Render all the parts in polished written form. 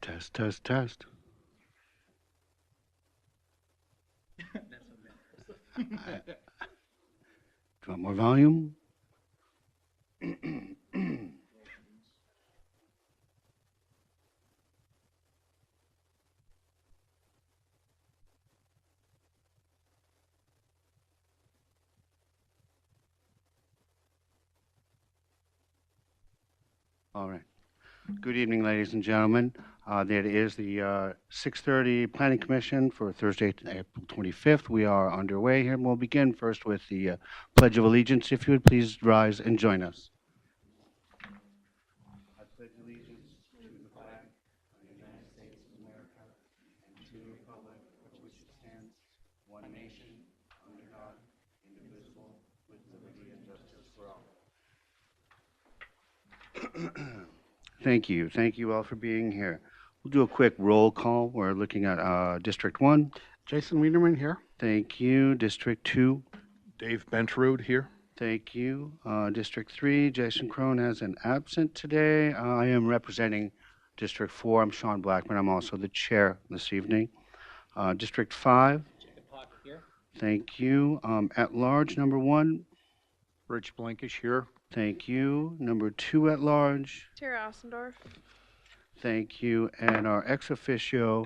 Test, test, test. Do you want more volume? All right. Good evening, ladies and gentlemen. That is the 6:30 Planning Commission for Thursday, April 25th. We are underway here, and we'll begin first with the Pledge of Allegiance. If you would please rise and join us. I pledge allegiance to the flag of the United States of America and to the republic for which it stands, one nation, under God, indivisible, with liberty and justice for all. Thank you. Thank you all for being here. We'll do a quick roll call. We're looking at District 1. Jason Wiederman here. Thank you. District 2. Dave Bentrud here. Thank you. District 3, Jason Crone has an absent today. I am representing District 4. I'm Sean Blackman. I'm also the chair this evening. District 5. Jacob Pocket here. Thank you. At large, number 1. Rich Blankish here. Thank you. Number 2 at large. Tara Ossendorf. Thank you. And our ex officio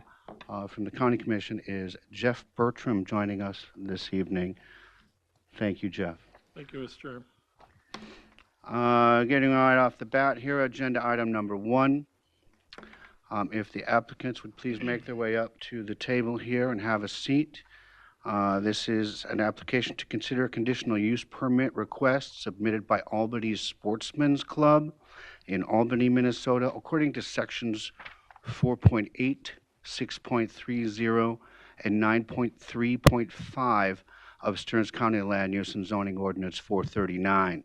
from the County Commission is Jeff Bertram joining us this evening. Thank you, Jeff. Thank you, Mr. Chair. Getting right off the bat here, agenda item number 1. If the applicants would please make their way up to the table here and have a seat. This is an application to consider a conditional use permit request submitted by Albany's Sportsman's Club in Albany, Minnesota, according to sections 4.8, 6.30, and 9.3.5 of Stearns County Land Use and Zoning Ordinance 439.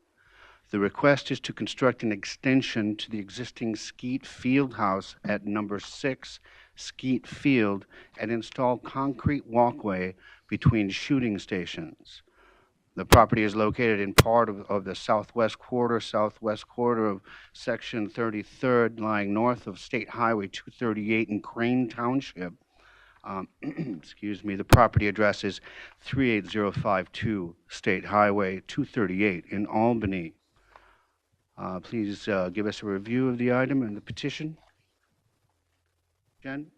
The request is to construct an extension to the existing Skeet Field House at number 6 Skeet Field and install concrete walkway between shooting stations. The property is located in part of the southwest quarter of Section 33rd, lying north of State Highway 238 in Crane Township. Excuse me, the property address is 38052 State Highway 238 in Albany. Please give us a review of the item and the petition. Jen?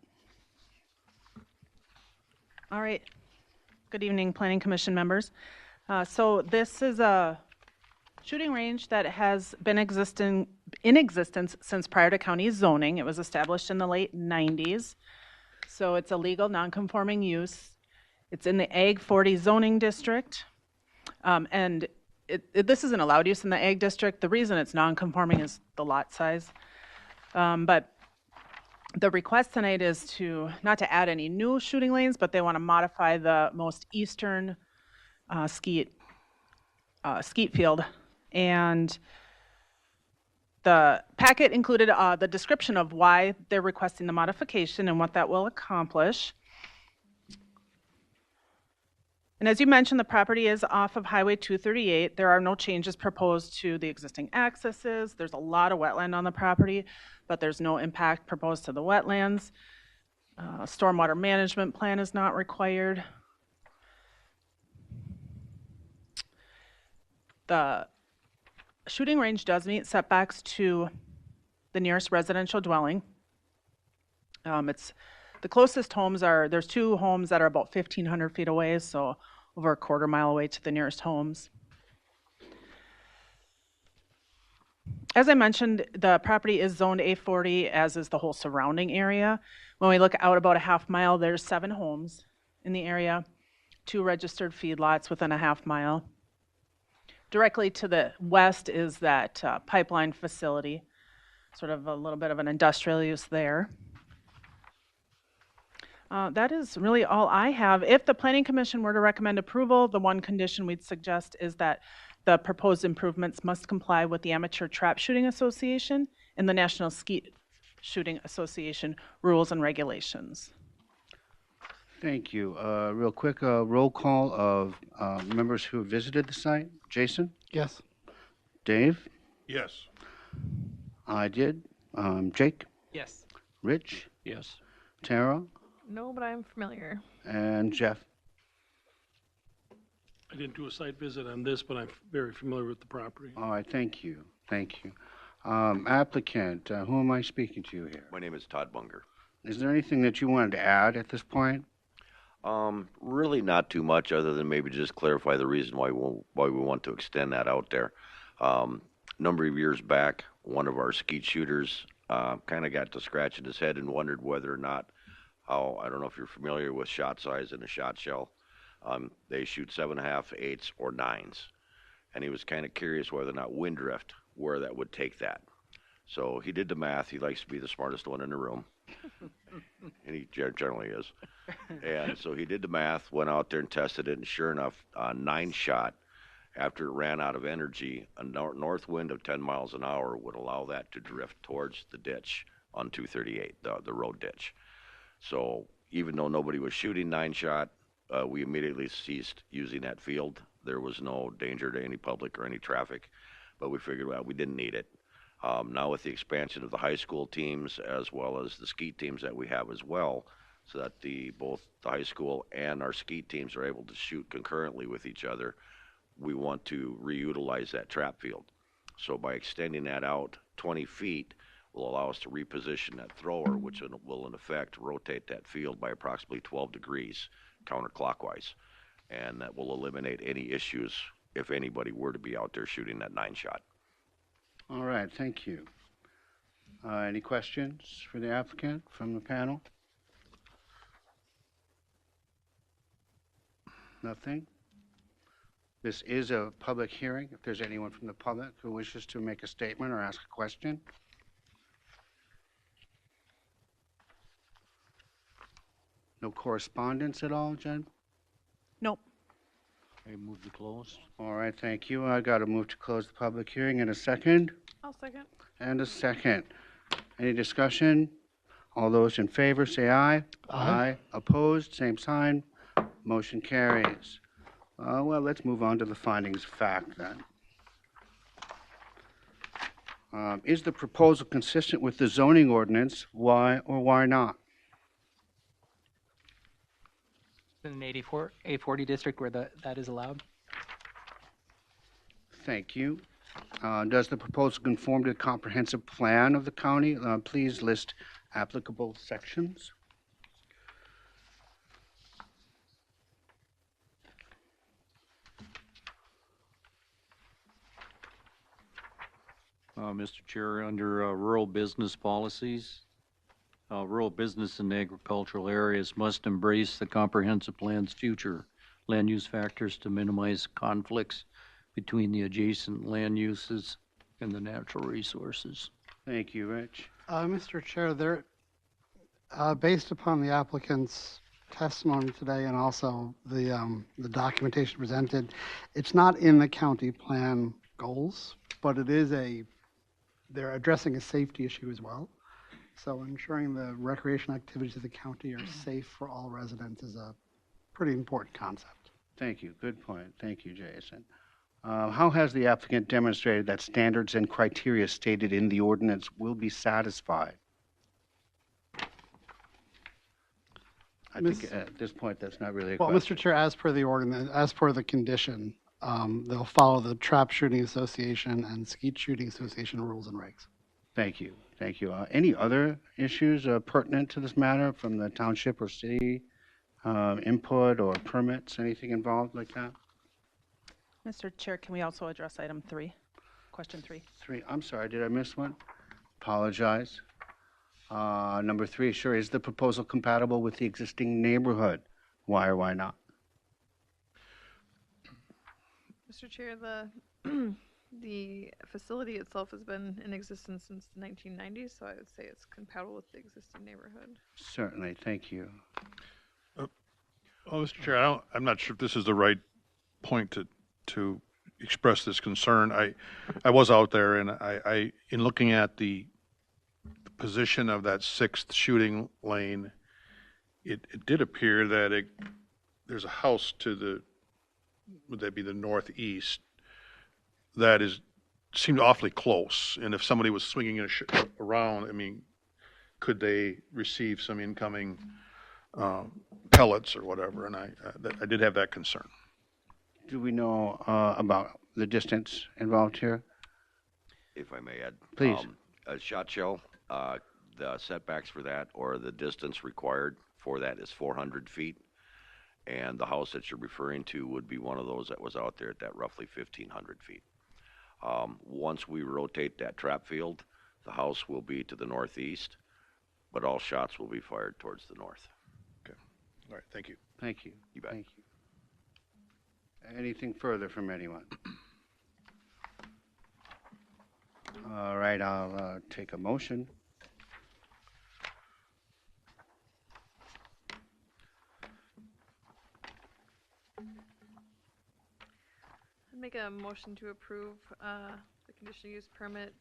All right. Good evening, Planning Commission members. So this is a shooting range that has been in existence since prior to county zoning. It was established in the late 90s. So it's a legal non-conforming use. It's in the Ag 40 zoning district. And this is an allowed use in the Ag district. The reason it's non-conforming is the lot size. But the request tonight is not to add any new shooting lanes, but they want to modify the most eastern skeet field. And the packet included the description of why they're requesting the modification and what that will accomplish. And as you mentioned, the property is off of Highway 238. There are no changes proposed to the existing accesses. There's a lot of wetland on the property, but there's no impact proposed to the wetlands. Stormwater management plan is not required. The shooting range does meet setbacks to the nearest residential dwelling. The closest homes there's 2 homes that are about 1,500 feet away, so over a quarter mile away to the nearest homes. As I mentioned, the property is zoned A40, as is the whole surrounding area. When we look out about a half mile, there's 7 homes in the area, 2 registered feedlots within a half mile. Directly to the west is that pipeline facility, sort of a little bit of an industrial use there. That is really all I have. If the Planning Commission were to recommend approval, the one condition we'd suggest is that the proposed improvements must comply with the Amateur Trap Shooting Association and the National Skeet Shooting Association rules and regulations. Thank you. Real quick, roll call of members who have visited the site. Jason? Yes. Dave? Yes. I did. Jake? Yes. Rich? Yes. Tara, No, but I'm familiar. and Jeff. I didn't do a site visit on this, but I'm very familiar with the property. All right, thank you, thank you. Applicant, who am I speaking to here? My name is Todd Bunger. Is there anything that you wanted to add at this point? Really not too much other than maybe just clarify the reason why we want to extend that out there. Number of years back, one of our skeet shooters kind of got to scratching his head and wondered whether or not I don't know if you're familiar with shot size in a shot shell. They shoot 7.5, 8s, or 9s. And he was kind of curious whether or not wind drift, where that would take that. So he did the math. He likes to be the smartest one in the room. And he generally is. And so he did the math, went out there and tested it, and sure enough, 9-shot, after it ran out of energy, a north wind of 10 miles an hour would allow that to drift towards the ditch on 238, the road ditch. So even though nobody was shooting 9-shot, we immediately ceased using that field. There was no danger to any public or any traffic, but we figured, well, we didn't need it. Now with the expansion of the high school teams as well as the skeet teams that we have as well, so that both the high school and our skeet teams are able to shoot concurrently with each other, we want to reutilize that trap field. So by extending that out 20 feet will allow us to reposition that thrower, which will in effect rotate that field by approximately 12 degrees counterclockwise. And that will eliminate any issues if anybody were to be out there shooting that 9-shot. All right, thank you. Any questions for the applicant from the panel? Nothing? This is a public hearing. If there's anyone from the public who wishes to make a statement or ask a question. No correspondence at all, Jen? Nope. I move to close. All right, thank you. I got to move to close the public hearing in a second. I'll second. And a second. Any discussion? All those in favor, say aye. Aye. Opposed, same sign. Motion carries. Well, let's move on to the findings of fact then. Is the proposal consistent with the zoning ordinance? Why or why not? In an A40 district where that is allowed? Thank you. Does the proposal conform to the comprehensive plan of the county? Please list applicable sections. Mr. Chair, under rural business policies, rural business and agricultural areas must embrace the comprehensive plan's future land use factors to minimize conflicts between the adjacent land uses and the natural resources. Thank you, Rich. Mr. Chair, based upon the applicant's testimony today and also the documentation presented, it's not in the county plan goals, but they're addressing a safety issue as well. So ensuring the recreation activities of the county are safe for all residents is a pretty important concept. Thank you. Good point. Thank you, Jason. How has the applicant demonstrated that standards and criteria stated in the ordinance will be satisfied? I think at this point, that's not really a Well, question. Mr. Chair, as per the ordinance, as per the condition, they'll follow the Trap Shooting Association and Skeet Shooting Association rules and regs. Thank you. Thank you. Any other issues pertinent to this matter from the township or city input or permits, anything involved like that? Mr. Chair, can we also address item 3, question 3? 3, I'm sorry, did I miss one? Apologize. Number 3, sure, is the proposal compatible with the existing neighborhood? Why or why not? Mr. Chair, the facility itself has been in existence since the 1990s, so I would say it's compatible with the existing neighborhood. Certainly, thank you. Well, Mr. Chair, I'm not sure if this is the right point to express this concern. I was out there, and I in looking at the position of that 6th shooting lane, it did appear that there's a house would that be the northeast, seemed awfully close. And if somebody was swinging around, I mean, could they receive some incoming pellets or whatever, and I did have that concern. Do we know about the distance involved here? If I may add. Please. A shot shell, the setbacks for that or the distance required for that is 400 feet. And the house that you're referring to would be one of those that was out there at that roughly 1,500 feet. Once we rotate that trap field, the house will be to the northeast, but all shots will be fired towards the north. All right, thank you. Thank you. You bet. Thank you. Anything further from anyone? All right, I'll take a motion. I'd make a motion to approve the conditional use permit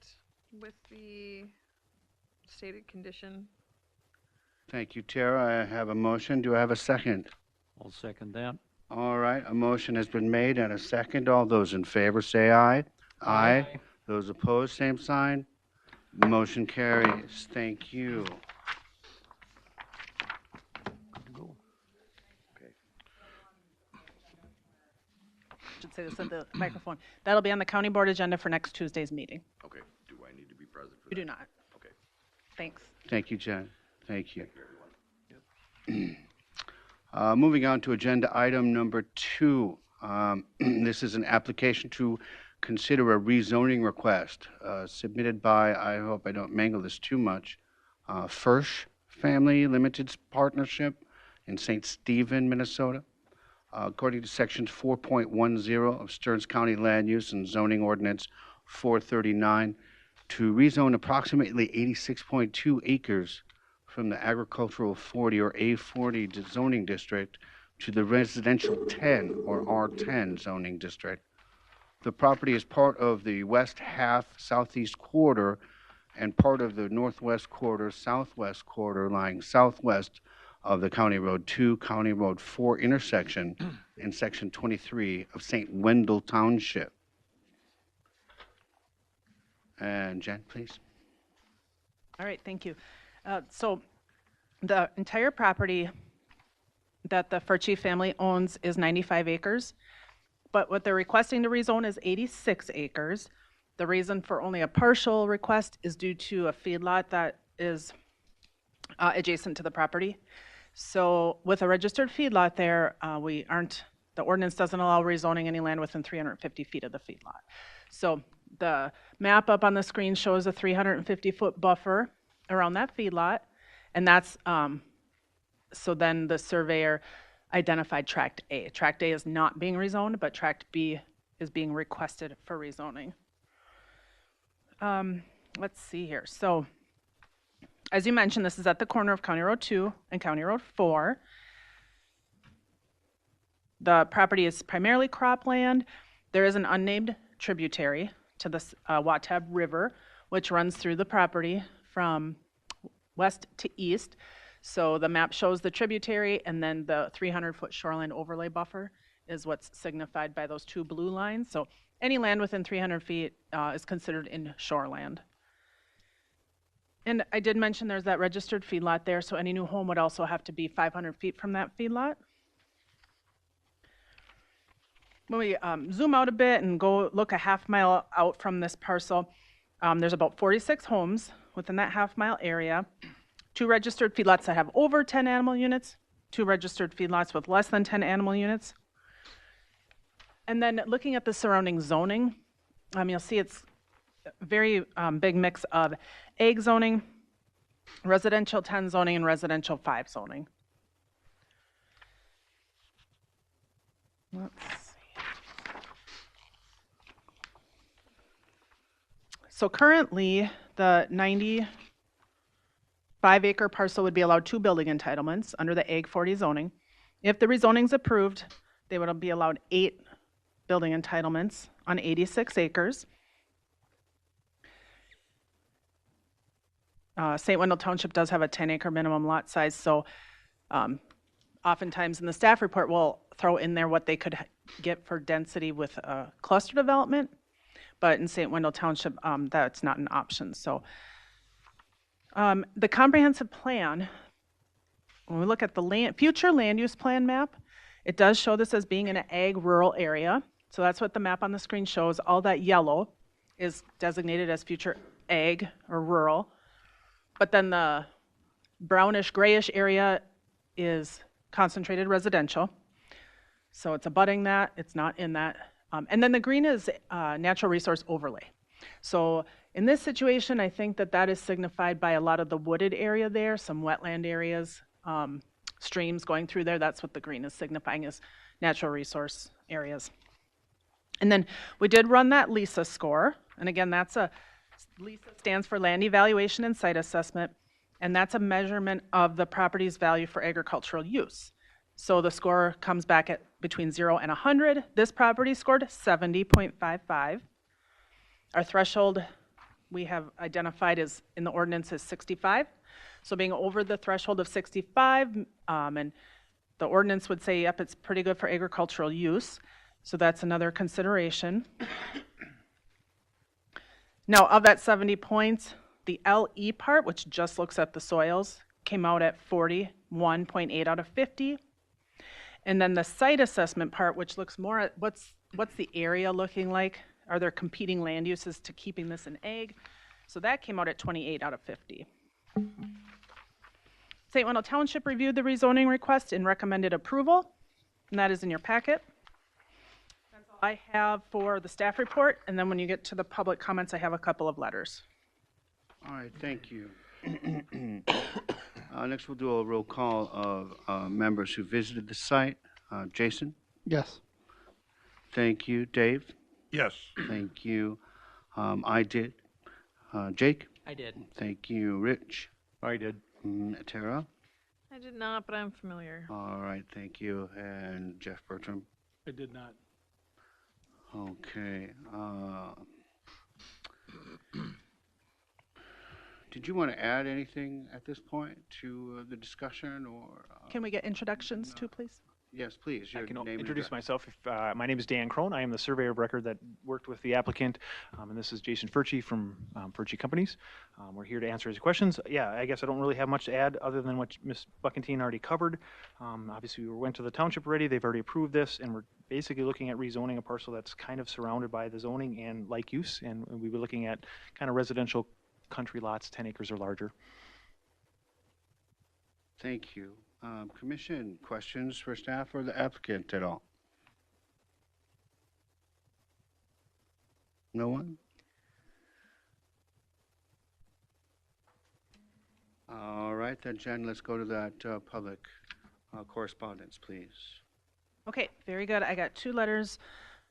with the stated condition. Thank you, Tara. I have a motion. Do I have a second? I'll second that. All right, a motion has been made and a second. All those in favor say aye. Aye. Those opposed, same sign. Motion carries. Thank you. Should say this at the microphone. That'll be on the county board agenda for next Tuesday's meeting. Okay. Do I need to be present for You that? do not. Okay. Thanks. Thank you, Jen. Thank you. Moving on to agenda item number 2. This is an application to consider a rezoning request submitted by, I hope I don't mangle this too much, Firsch Family Limited Partnership in St. Stephen, Minnesota. According to Section 4.10 of Stearns County Land Use and Zoning Ordinance 439, to rezone approximately 86.2 acres from the agricultural 40 or A40 zoning district to the residential 10 or R10 zoning district. The property is part of the west half southeast quarter and part of the northwest quarter, southwest quarter lying southwest of the County Road 2, County Road 4 intersection in Section 23 of St. Wendell Township. And Jen, please. All right, thank you. So the entire property that the Furchi family owns is 95 acres, but what they're requesting to rezone is 86 acres. The reason for only a partial request is due to a feedlot that is adjacent to the property. So with a registered feedlot there, the ordinance doesn't allow rezoning any land within 350 feet of the feedlot. So the map up on the screen shows a 350-foot buffer around that feedlot, and that's, so then the surveyor identified Tract A. Tract A is not being rezoned, but Tract B is being requested for rezoning. Let's see here. So as you mentioned, this is at the corner of County Road 2 and County Road 4. The property is primarily cropland. There is an unnamed tributary to the Watab River, which runs through the property from west to east. So the map shows the tributary, and then the 300-foot shoreline overlay buffer is what's signified by those two blue lines. So any land within 300 feet is considered in shoreland. And I did mention there's that registered feedlot there, so any new home would also have to be 500 feet from that feedlot. When we zoom out a bit and go look a half mile out from this parcel, there's about 46 homes within that half mile area, 2 registered feedlots that have over 10 animal units, 2 registered feedlots with less than 10 animal units. And then looking at the surrounding zoning, you'll see it's a very big mix of ag zoning, residential 10 zoning, and residential 5 zoning. Let's see. So currently, the 95-acre parcel would be allowed 2 building entitlements under the Ag 40 zoning. If the rezoning's approved, they would be allowed 8 building entitlements on 86 acres. St. Wendell Township does have a 10-acre minimum lot size, so oftentimes in the staff report we'll throw in there what they could get for density with cluster development, but in St. Wendell Township that's not an option. So The comprehensive plan, when we look at the future land use plan map, it does show this as being in an ag rural area. So that's what the map on the screen shows. All that yellow is designated as future ag or rural. But then the brownish grayish area is concentrated residential. So it's abutting that, it's not in that. And then the green is natural resource overlay. So in this situation, I think that that is signified by a lot of the wooded area there, some wetland areas, streams going through there. That's what the green is signifying, is natural resource areas. And then we did run that LISA score. And again, LISA stands for Land Evaluation and Site Assessment. And that's a measurement of the property's value for agricultural use. So the score comes back at between 0 and 100. This property scored 70.55. Our threshold we have identified as in the ordinance is 65. So being over the threshold of 65, and the ordinance would say, yep, it's pretty good for agricultural use. So that's another consideration. Now, of that 70 points, the LE part, which just looks at the soils, came out at 41.8 out of 50. And then the site assessment part, which looks more at what's the area looking like? Are there competing land uses to keeping this in ag? So that came out at 28 out of 50. St. Wendell Township reviewed the rezoning request and recommended approval, and that is in your packet. That's all I have for the staff report, and then when you get to the public comments, I have a couple of letters. All right, thank you. Next, we'll do a roll call of members who visited the site. Jason? Yes. Thank you. Dave? Yes. Thank you. I did. Jake? I did. Thank you. Rich? I did. Tara? I did not, but I'm familiar. All right, thank you. And Jeff Bertram? I did not. Okay. Did you want to add anything at this point to the discussion, or? Can we get introductions too, please? Yes, please. I Your can name and introduce address. myself. My name is Dan Crone. I am the surveyor of record that worked with the applicant, and this is Jason Furchie from Furchie Companies. We're here to answer his questions. Yeah, I guess I don't really have much to add other than what Ms. Buckentine already covered. Obviously, we went to the township already. They've already approved this, and we're basically looking at rezoning a parcel that's kind of surrounded by the zoning and like use, and we were looking at kind of residential country lots, 10 acres or larger. Thank you. Commission, questions for staff or the applicant at all? No one? All right, then, Jen, let's go to that public correspondence, please. Okay, very good. I got 2 letters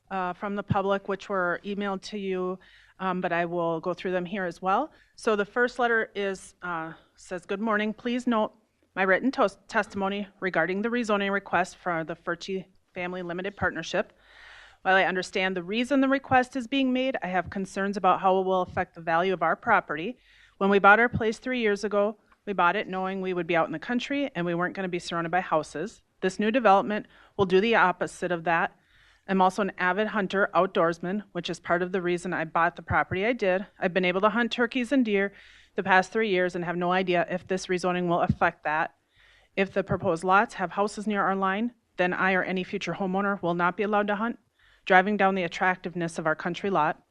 from the public, which were emailed to you, but I will go through them here as well. So the first letter is says, "Good morning. Please note my written testimony regarding the rezoning request for the Furchie Family Limited Partnership. While I understand the reason the request is being made, I have concerns about how it will affect the value of our property. When we bought our place 3 years ago, we bought it knowing we would be out in the country and we weren't going to be surrounded by houses. This new development will do the opposite of that. I'm also an avid hunter, outdoorsman, which is part of the reason I bought the property I did. I've been able to hunt turkeys and deer the past 3 years and have no idea if this rezoning will affect that. If the proposed lots have houses near our line, then I or any future homeowner will not be allowed to hunt, driving down the attractiveness of our country lot.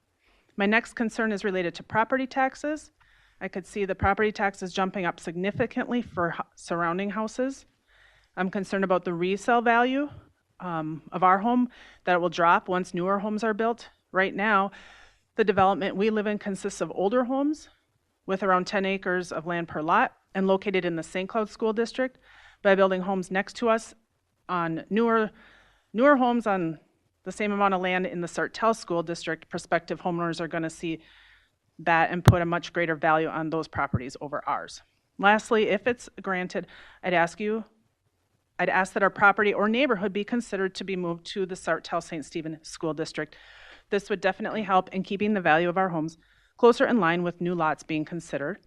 My next concern is related to property taxes. I could see the property taxes jumping up significantly for surrounding houses. I'm concerned about the resale value of our home, that it will drop once newer homes are built. Right now, the development we live in consists of older homes with around 10 acres of land per lot and located in the St. Cloud School District. By building homes next to us on newer homes on the same amount of land in the Sartell School District, prospective homeowners are going to see that and put a much greater value on those properties over ours. Lastly, if it's granted, I'd ask that our property or neighborhood be considered to be moved to the Sartell St. Stephen School District. This would definitely help in keeping the value of our homes closer in line with new lots being considered.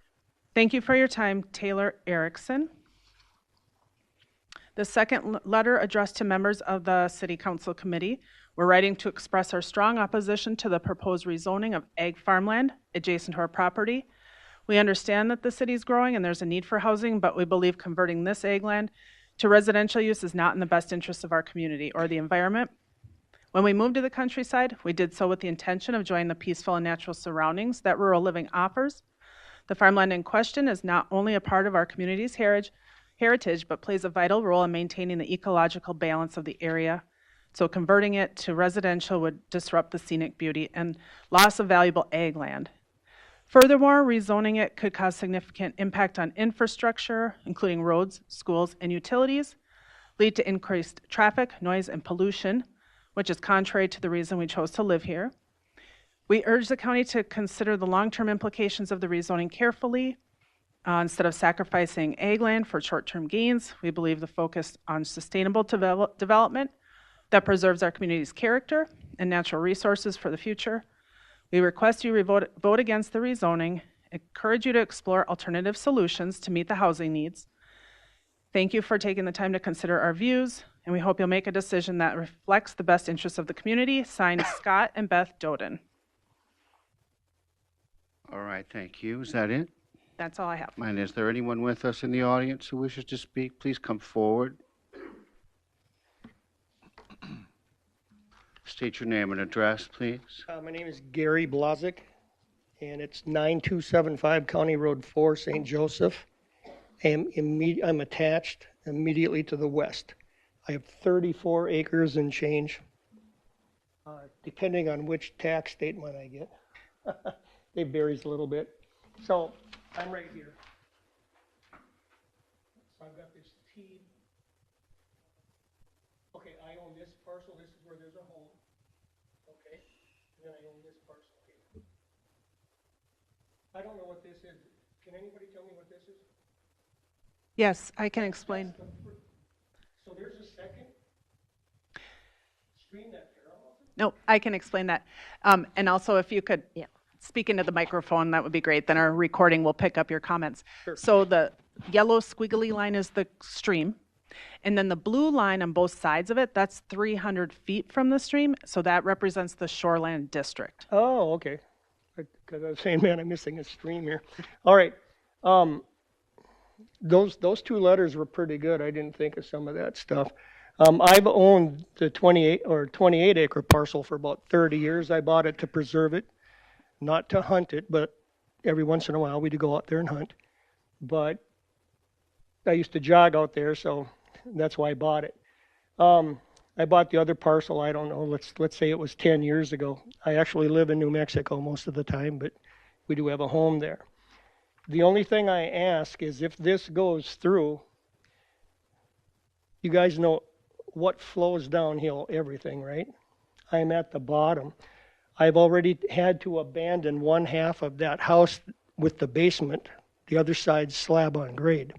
Thank you for your time, Taylor Erickson. The second letter addressed to members of the City Council Committee. We're writing to express our strong opposition to the proposed rezoning of ag farmland adjacent to our property. We understand that the city's growing and there's a need for housing, but we believe converting this ag land to residential use is not in the best interest of our community or the environment. When we moved to the countryside, we did so with the intention of enjoying the peaceful and natural surroundings that rural living offers. The farmland in question is not only a part of our community's heritage, but plays a vital role in maintaining the ecological balance of the area. So converting it to residential would disrupt the scenic beauty and loss of valuable ag land. Furthermore, rezoning it could cause significant impact on infrastructure, including roads, schools, and utilities, lead to increased traffic, noise, and pollution, which is contrary to the reason we chose to live here. We urge the county to consider the long-term implications of the rezoning carefully. Instead of sacrificing ag land for short-term gains, we believe the focus on sustainable development that preserves our community's character and natural resources for the future. We request you vote against the rezoning, encourage you to explore alternative solutions to meet the housing needs. Thank you for taking the time to consider our views, and we hope you'll make a decision that reflects the best interests of the community. Signed, Scott and Beth Doden. All right, thank you. Is that it? That's all I have. And is there anyone with us in the audience who wishes to speak? Please come forward. State your name and address, please. My name is Gary Blazik, and it's 9275 County Road 4, St. Joseph. I'm attached immediately to the west. I have 34 acres and change, depending on which tax statement I get. It varies a little bit. So I'm right here. So I've got this T. Okay, I own this parcel. This is where there's a home. Okay, and then I own this parcel here. I don't know what this is. Can anybody tell me what this is? Yes, I can explain. So there's a second stream that parallels it? No, I can explain that. And also, if you could speak into the microphone, that would be great. Then our recording will pick up your comments. Sure. So the yellow squiggly line is the stream. And then the blue line on both sides of it, that's 300 feet from the stream. So that represents the shoreland district. Oh, okay. Because I was saying, man, I'm missing a stream here. All right. Those two letters were pretty good. I didn't think of some of that stuff. I've owned the 28 acre parcel for about 30 years. I bought it to preserve it, not to hunt it, but every once in a while we'd go out there and hunt. But I used to jog out there, so that's why I bought it. I bought the other parcel, I don't know, let's say it was 10 years ago. I actually live in New Mexico most of the time, but we do have a home there. The only thing I ask is if this goes through, you guys know what flows downhill, everything, right? I'm at the bottom. I've already had to abandon one half of that house with the basement, the other side slab on grade.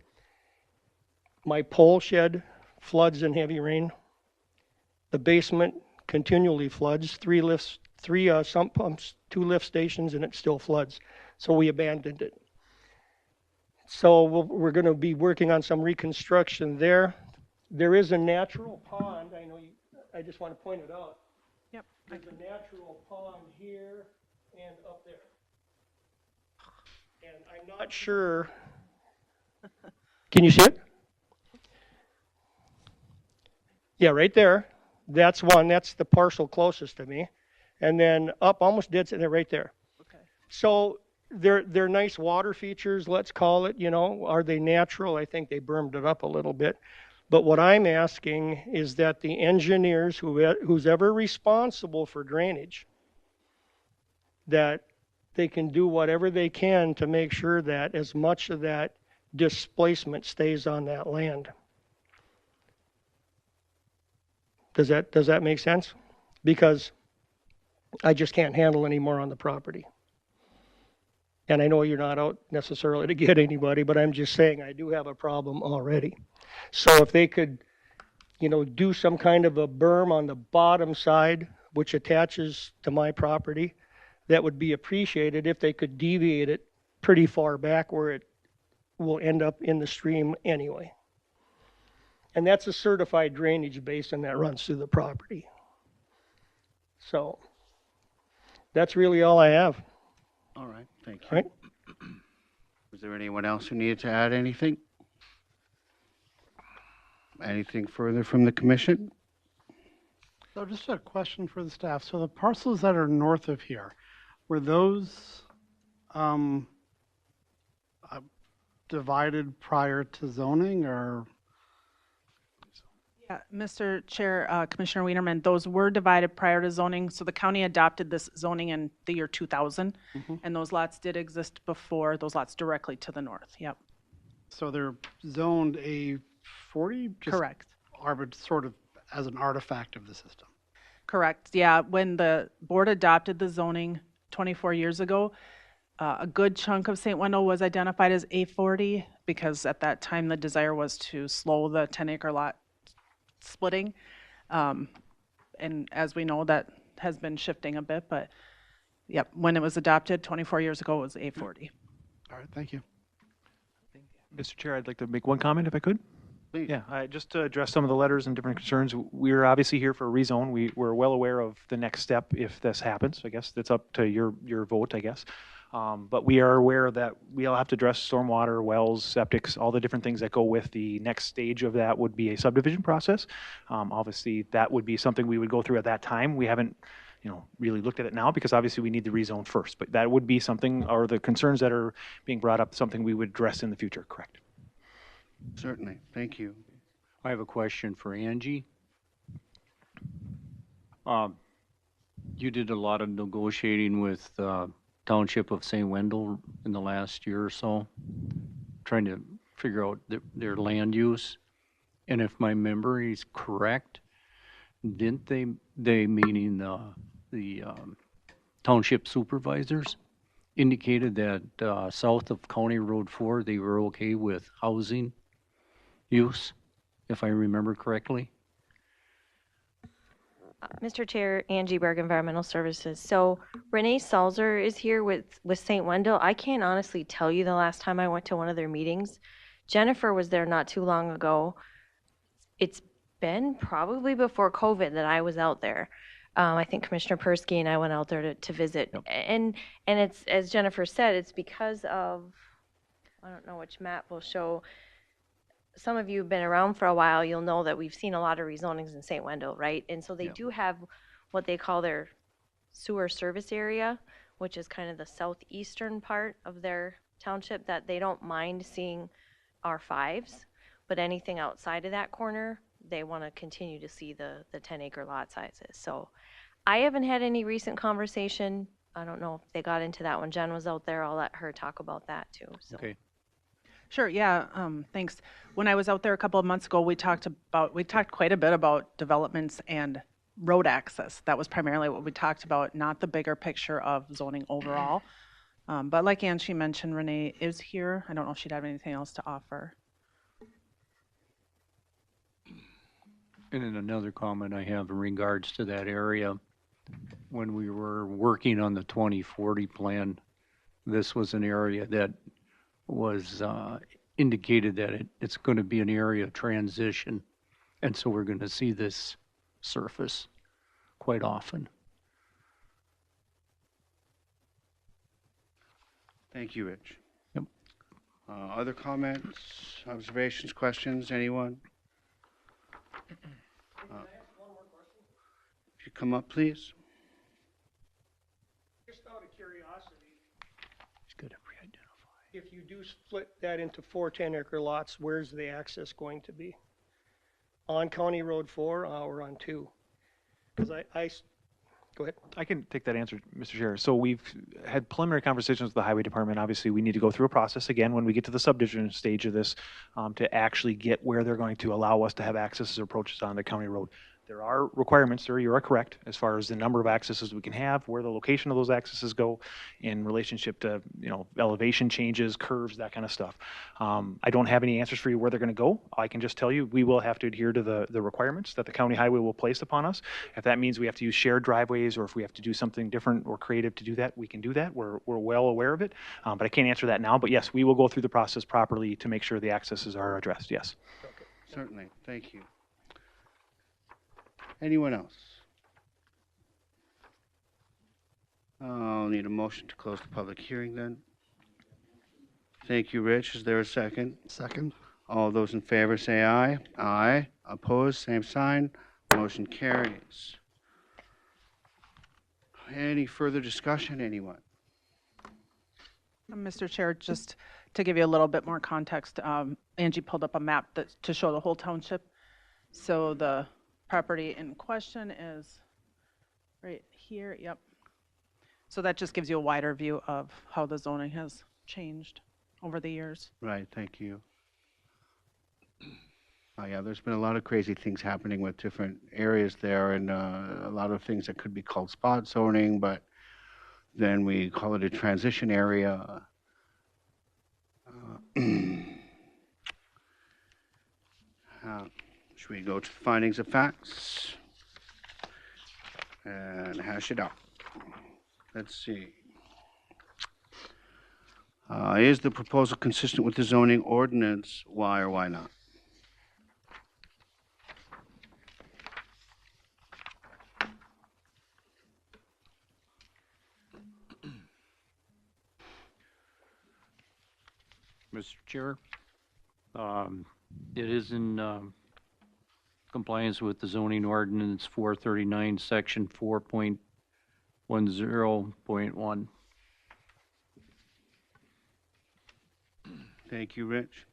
My pole shed floods in heavy rain. The basement continually floods, three sump pumps, 2 lift stations, and it still floods. So we abandoned it. So we're going to be working on some reconstruction there. There is a natural pond. I just want to point it out. Yep. There's a natural pond here and up there. And I'm not sure. Can you see it? Yeah, right there. That's one. That's the parcel closest to me. And then up almost dead center right there. Okay. So they're nice water features, let's call it, Are they natural? I think they bermed it up a little bit. But what I'm asking is that the engineers, who's ever responsible for drainage, that they can do whatever they can to make sure that as much of that displacement stays on that land. Does that make sense? Because I just can't handle any more on the property. And I know you're not out necessarily to get anybody, but I'm just saying I do have a problem already. So if they could, do some kind of a berm on the bottom side, which attaches to my property, that would be appreciated if they could deviate it pretty far back where it will end up in the stream anyway. And that's a certified drainage basin that runs through the property. So that's really all I have. All right, thank you. All right. Was there anyone else who needed to add anything? Anything further from the commission? So just a question for the staff. So the parcels that are north of here, were those divided prior to zoning or? Yeah, Mr. Chair, Commissioner Wienerman, those were divided prior to zoning. So the county adopted this zoning in the year 2000, and those lots did exist before, those lots directly to the north. Yep, So they're zoned A40? Just correct. sort of as an artifact of the system. Correct. Yeah, when the board adopted the zoning 24 years ago, a good chunk of St. Wendell was identified as A40 because at that time the desire was to slow the 10-acre lot splitting. And as we know, that has been shifting a bit, but yep, when it was adopted 24 years ago, it was A40. All right, thank you. Mr. Chair, I'd like to make one comment if I could. Please. Yeah, just to address some of the letters and different concerns, we're obviously here for a rezone. We're well aware of the next step if this happens. I guess it's up to your vote, I guess. But we are aware that we'll have to address stormwater, wells, septics, all the different things that go with the next stage of that would be a subdivision process. Obviously, that would be something we would go through at that time. We haven't, really looked at it now because obviously we need the rezone first. But that would be something, or the concerns that are being brought up, something we would address in the future. Correct. Certainly. Thank you. I have a question for Angie. You did a lot of negotiating with Township of St. Wendell in the last year or so, trying to figure out their land use. And if my memory is correct, didn't they meaning the township supervisors, indicated that south of County Road 4, they were okay with housing use, if I remember correctly? Mr. Chair, Angie Berg, Environmental Services. So Renee Salzer is here with St. Wendell. I can't honestly tell you the last time I went to one of their meetings. Jennifer was there not too long ago. It's been probably before COVID that I was out there. I think Commissioner Persky and I went out there to visit. Yep. And it's, as Jennifer said, it's because of, I don't know which map will show, some of you have been around for a while, you'll know that we've seen a lot of rezonings in St. Wendell, right? And so they do have what they call their sewer service area, which is kind of the southeastern part of their township that they don't mind seeing R5s, but anything outside of that corner, they want to continue to see the 10-acre lot sizes. So I haven't had any recent conversation. I don't know if they got into that when Jen was out there. I'll let her talk about that too. So. Okay. Sure, yeah, thanks. When I was out there a couple of months ago, we talked quite a bit about developments and road access. That was primarily what we talked about, not the bigger picture of zoning overall. But like Angie mentioned, Renee is here. I don't know if she'd have anything else to offer. And then another comment I have in regards to that area, when we were working on the 2040 plan, this was an area that was indicated that it's going to be an area of transition, and so we're going to see this surface quite often. Thank you, Rich. Yep. Other comments, observations, questions, anyone? If you come up, please. Just out of curiosity, It's good to pre-identify. if you do split that into 4 10-acre lots, where's the access going to be? On County Road 4 or on 2? Because go ahead. I can take that answer, Mr. Chair. So we've had preliminary conversations with the Highway Department. Obviously, we need to go through a process again when we get to the subdivision stage of this to actually get where they're going to allow us to have accesses or approaches on the county road. There are requirements, sir, you are correct, as far as the number of accesses we can have, where the location of those accesses go in relationship to, elevation changes, curves, that kind of stuff. I don't have any answers for you where they're going to go. I can just tell you we will have to adhere to the requirements that the county highway will place upon us. If that means we have to use shared driveways or if we have to do something different or creative to do that, we can do that. We're well aware of it, but I can't answer that now. But yes, we will go through the process properly to make sure the accesses are addressed, yes. Certainly. Thank you. Anyone else? I'll need a motion to close the public hearing then. Thank you, Rich. Is there a second? Second. All those in favor say aye. Aye. Opposed, same sign. Motion carries. Any further discussion, anyone? Mr. Chair, just to give you a little bit more context, Angie pulled up a map to show the whole township. So the property in question is right here, yep. So that just gives you a wider view of how the zoning has changed over the years. Right, thank you. Yeah, there's been a lot of crazy things happening with different areas there, and a lot of things that could be called spot zoning, but then we call it a transition area. Should we go to findings of facts and hash it out? Let's see. Is the proposal consistent with the zoning ordinance? Why or why not? Mr. Chair, it is in compliance with the zoning ordinance 439, section 4.10.1. Thank you, Rich.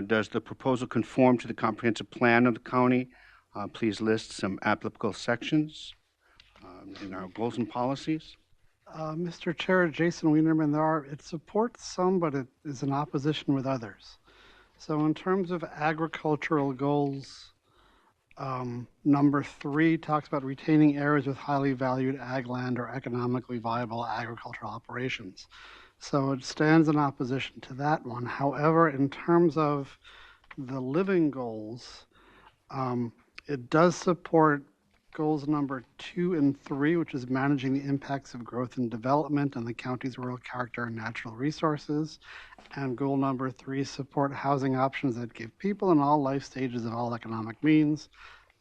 Does the proposal conform to the comprehensive plan of the county? Please list some applicable sections in our goals and policies. Mr. Chair, Jason Wienerman, it supports some, but it is in opposition with others. So in terms of agricultural goals, number 3 talks about retaining areas with highly valued ag land or economically viable agricultural operations. So it stands in opposition to that one. However, in terms of the living goals, it does support goals number 2 and 3, which is managing the impacts of growth and development and the county's rural character and natural resources. And goal number 3, support housing options that give people in all life stages of all economic means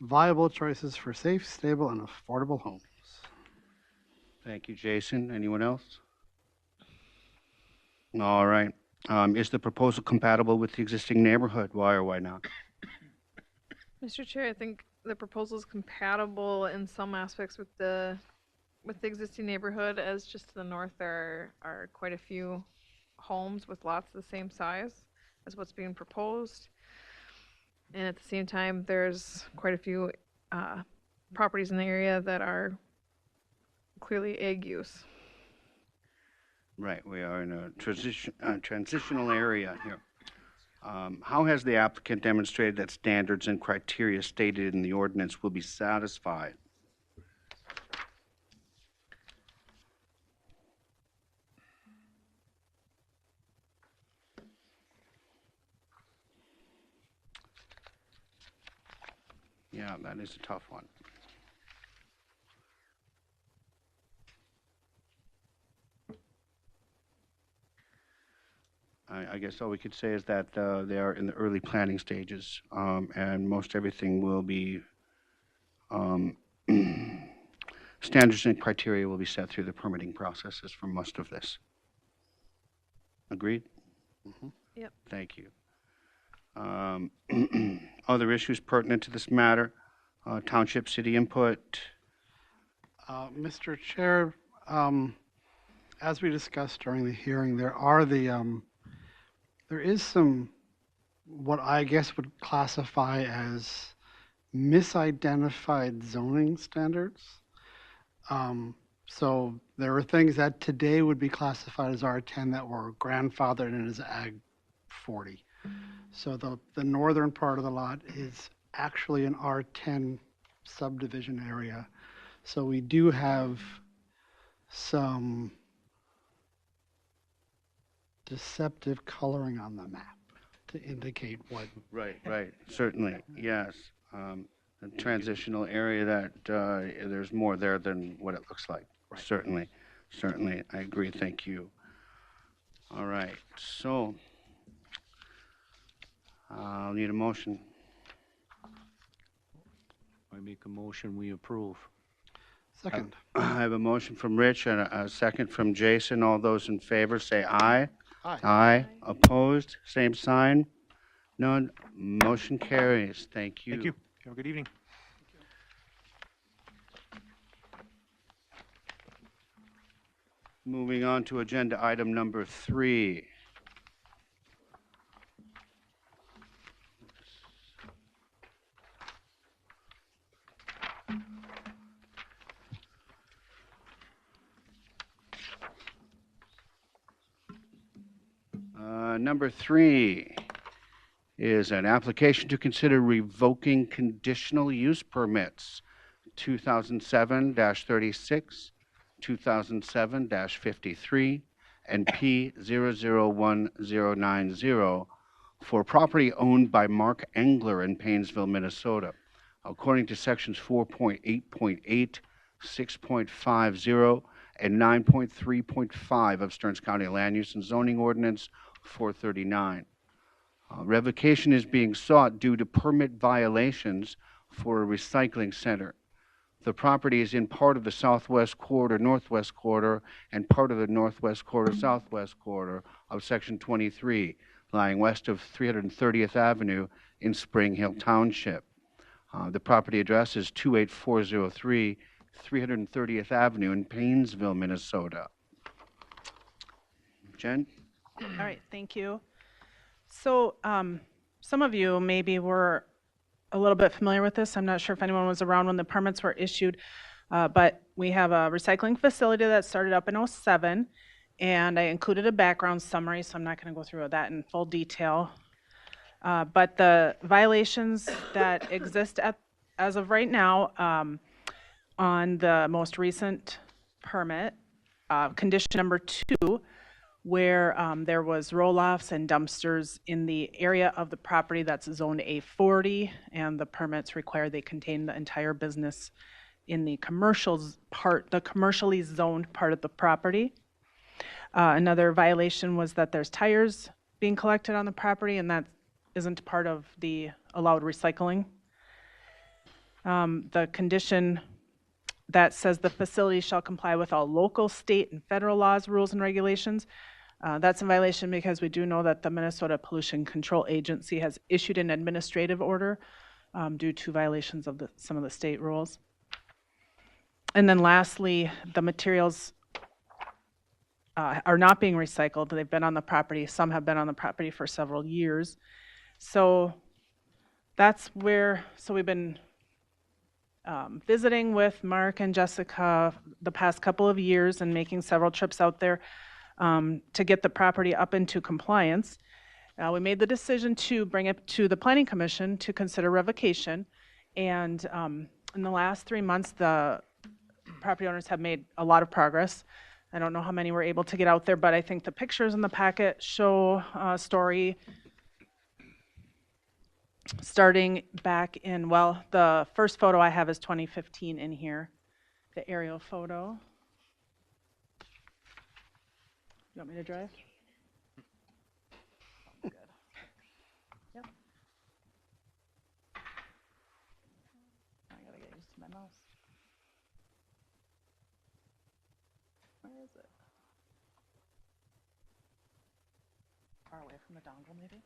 viable choices for safe, stable, and affordable homes. Thank you, Jason. Anyone else? All right. Is the proposal compatible with the existing neighborhood? Why or why not? Mr. Chair, I think the proposal is compatible in some aspects with the existing neighborhood, as just to the north there are quite a few homes with lots the same size as what's being proposed. And at the same time, there's quite a few properties in the area that are clearly ag use. Right, we are in a transitional area here. How has the applicant demonstrated that standards and criteria stated in the ordinance will be satisfied? Yeah, that is a tough one. I guess all we could say is that they are in the early planning stages, and most everything will be, standards and criteria will be set through the permitting processes for most of this. Agreed? Mm-hmm. Yep. Thank you. Other issues pertinent to this matter? Township city input? Mr. Chair, as we discussed during the hearing, there is some, what I guess would classify as misidentified zoning standards. So there are things that today would be classified as R10 that were grandfathered in as Ag 40. So the northern part of the lot is actually an R10 subdivision area. So we do have some deceptive coloring on the map to indicate what. Right, certainly, yes. A transitional area that there's more there than what it looks like. Right. Certainly, I agree, thank you. All right, so I'll need a motion. I make a motion, we approve. Second. I have a motion from Rich and a second from Jason. All those in favor say aye. Aye. Aye. Opposed? Same sign. None. Motion carries. Thank you. Thank you. Have a good evening. Moving on to agenda item number 3. Number 3 is an application to consider revoking conditional use permits 2007-36, 2007-53, and P001090 for property owned by Mark Engler in Paynesville, Minnesota. According to sections 4.8.8, 6.50, and 9.3.5 of Stearns County Land Use and Zoning Ordinance 439. Revocation is being sought due to permit violations for a recycling center. The property is in part of the southwest quarter, northwest quarter, and part of the northwest quarter, southwest quarter of Section 23, lying west of 330th Avenue in Spring Hill Township. The property address is 28403 330th Avenue in Paynesville, Minnesota. Jen? All right, thank you. So some of you maybe were a little bit familiar with this. I'm not sure if anyone was around when the permits were issued, but we have a recycling facility that started up in '07, and I included a background summary, so I'm not going to go through that in full detail. But the violations that exist as of right now on the most recent permit, condition number 2, where there was roll-offs and dumpsters in the area of the property that's zoned A40, and the permits require they contain the entire business in the commercially zoned part of the property. Another violation was that there's tires being collected on the property, and that isn't part of the allowed recycling. The condition that says the facility shall comply with all local, state, and federal laws, rules, and regulations. That's in violation because we do know that the Minnesota Pollution Control Agency has issued an administrative order due to violations of some of the state rules. And then lastly, the materials are not being recycled. They've been on the property. Some have been on the property for several years. So that's where, we've been visiting with Mark and Jessica the past couple of years and making several trips out there to get the property up into compliance. We made the decision to bring it to the Planning Commission to consider revocation. And in the last 3 months, the property owners have made a lot of progress. I don't know how many were able to get out there, but I think the pictures in the packet show a story starting back in, well, the first photo I have is 2015 in here, the aerial photo. You want me to drive? Good. Yep. I gotta get used to my mouse. Where is it? Far away from the dongle, maybe?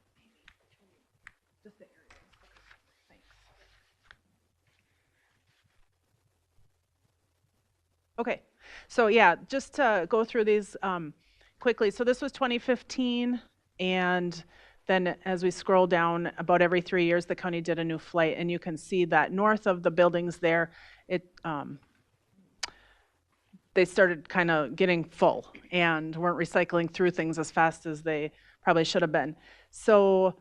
Just the area. Thanks. Okay, so yeah, just to go through these quickly. So this was 2015, and then as we scroll down, about every 3 years, the county did a new flight, and you can see that north of the buildings there, they started kind of getting full and weren't recycling through things as fast as they probably should have been. So,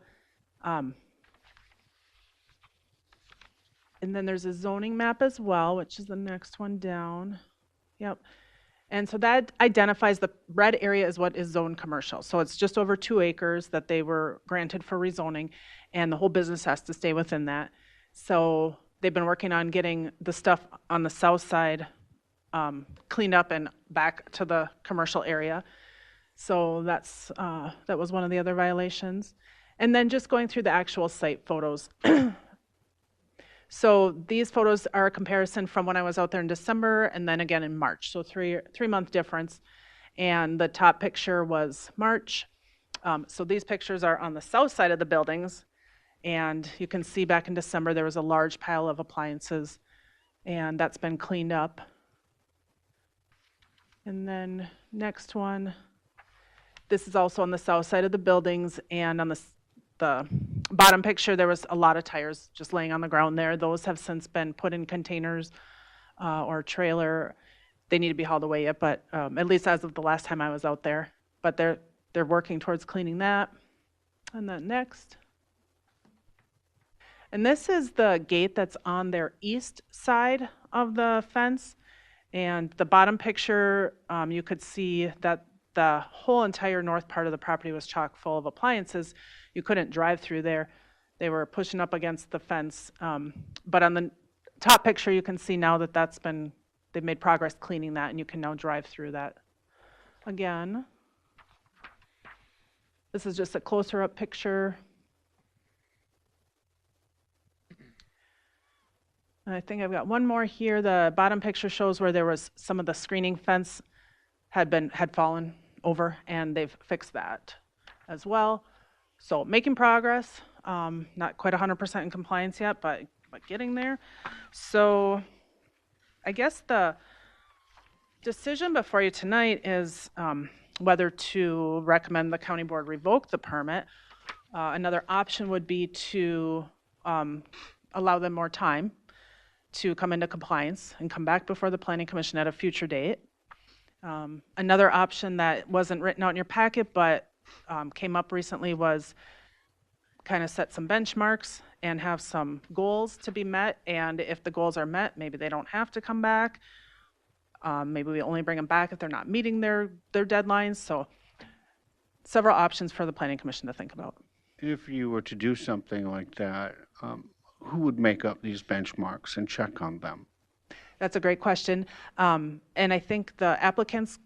and then there's a zoning map as well, which is the next one down. Yep. And so that identifies the red area as what is zoned commercial. So it's just over 2 acres that they were granted for rezoning, and the whole business has to stay within that. So they've been working on getting the stuff on the south side cleaned up and back to the commercial area. So that's that was one of the other violations. And then just going through the actual site photos. So these photos are a comparison from when I was out there in December and then again in March. So three month difference. And the top picture was March, So these pictures are on the south side of the buildings, and you can see back in December there was a large pile of appliances, and that's been cleaned up. And then next one, this is also on the south side of the buildings, and on the bottom picture there was a lot of tires just laying on the ground there. Those have since been put in containers or trailer. They need to be hauled away yet, but at least as of the last time I was out there. But they're working towards cleaning that. And then next. And this is the gate that's on their east side of the fence. And the bottom picture, you could see that the whole entire north part of the property was chock full of appliances. You couldn't drive through there. They were pushing up against the fence. But on the top picture, you can see now that they've made progress cleaning that, and you can now drive through that again. This is just a closer up picture. And I think I've got one more here. The bottom picture shows where there was some of the screening fence had fallen over, and they've fixed that as well. So making progress, not quite 100% in compliance yet, but getting there. So I guess the decision before you tonight is whether to recommend the county board revoke the permit. Another option would be to allow them more time to come into compliance and come back before the planning commission at a future date. Another option that wasn't written out in your packet but came up recently was kind of set some benchmarks and have some goals to be met, and if the goals are met, maybe they don't have to come back. Maybe we only bring them back if they're not meeting their deadlines. So several options for the planning commission to think about. If you were to do something like that, who would make up these benchmarks and check on them? That's a great question. And I think the applicants,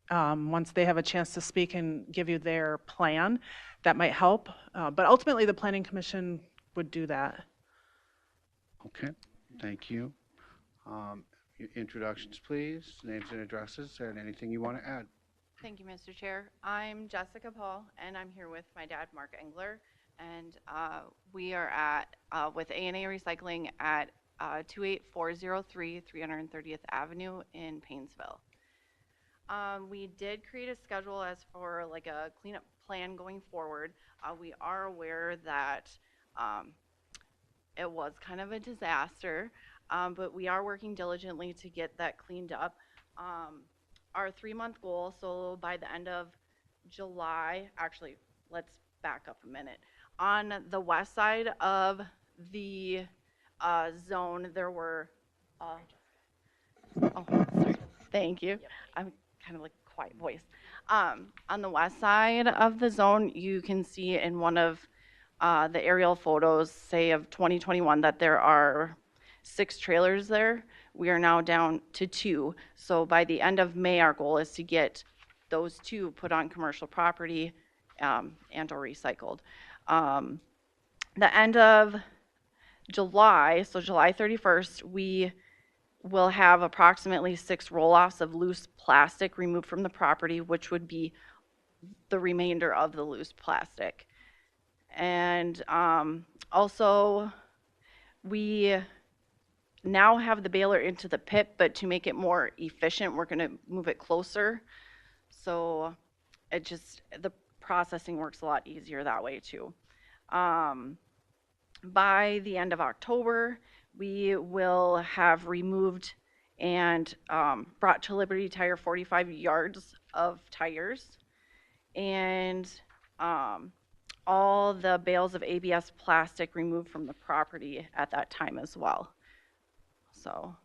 once they have a chance to speak and give you their plan, that might help. But ultimately, the planning commission would do that. Okay, thank you. Your introductions, please, names and addresses, and anything you want to add. Thank you, Mr. Chair. I'm Jessica Paul, and I'm here with my dad, Mark Engler, and we are at with A&A Recycling at 28403 330th Avenue in Painesville. We did create a schedule as for like a cleanup plan going forward. We are aware that it was kind of a disaster, but we are working diligently to get that cleaned up. Our 3-month goal, so by the end of July, actually, let's back up a minute. On the west side of the zone, there were, oh, sorry, thank you. Yep. I'm kind of like a quiet voice. On the west side of the zone, you can see in one of the aerial photos, say of 2021, that there are 6 trailers there. We are now down to 2. So by the end of May, our goal is to get those 2 put on commercial property and or recycled. The end of July, so July 31st, we will have approximately 6 roll-offs of loose plastic removed from the property, which would be the remainder of the loose plastic. And also, we now have the baler into the pit, but to make it more efficient, we're going to move it closer. So it just, the processing works a lot easier that way too. By the end of October, we will have removed and brought to Liberty Tire 45 yards of tires, and all the bales of ABS plastic removed from the property at that time as well. So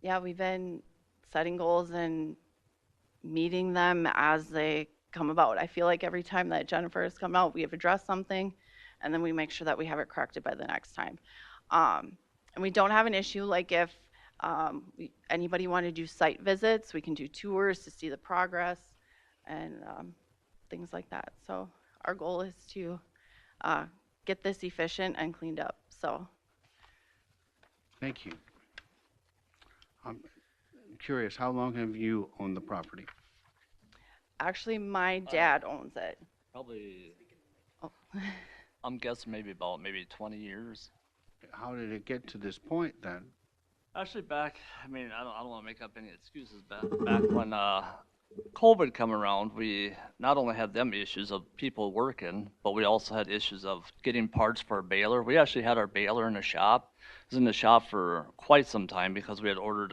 yeah, we've been setting goals and meeting them as they come about. I feel like every time that Jennifer has come out, we have addressed something, and then we make sure that we have it corrected by the next time. And we don't have an issue like if anybody want to do site visits, we can do tours to see the progress and things like that. So our goal is to get this efficient and cleaned up. So. Thank you. I'm curious, how long have you owned the property? Actually, my dad owns it. Probably, Oh. I'm guessing maybe 20 years. How did it get to this point then? Actually, back, I mean, I don't want to make up any excuses. Back when COVID come around, we not only had them issues of people working, but we also had issues of getting parts for our baler. We actually had our baler in the shop. It was in the shop for quite some time because we had ordered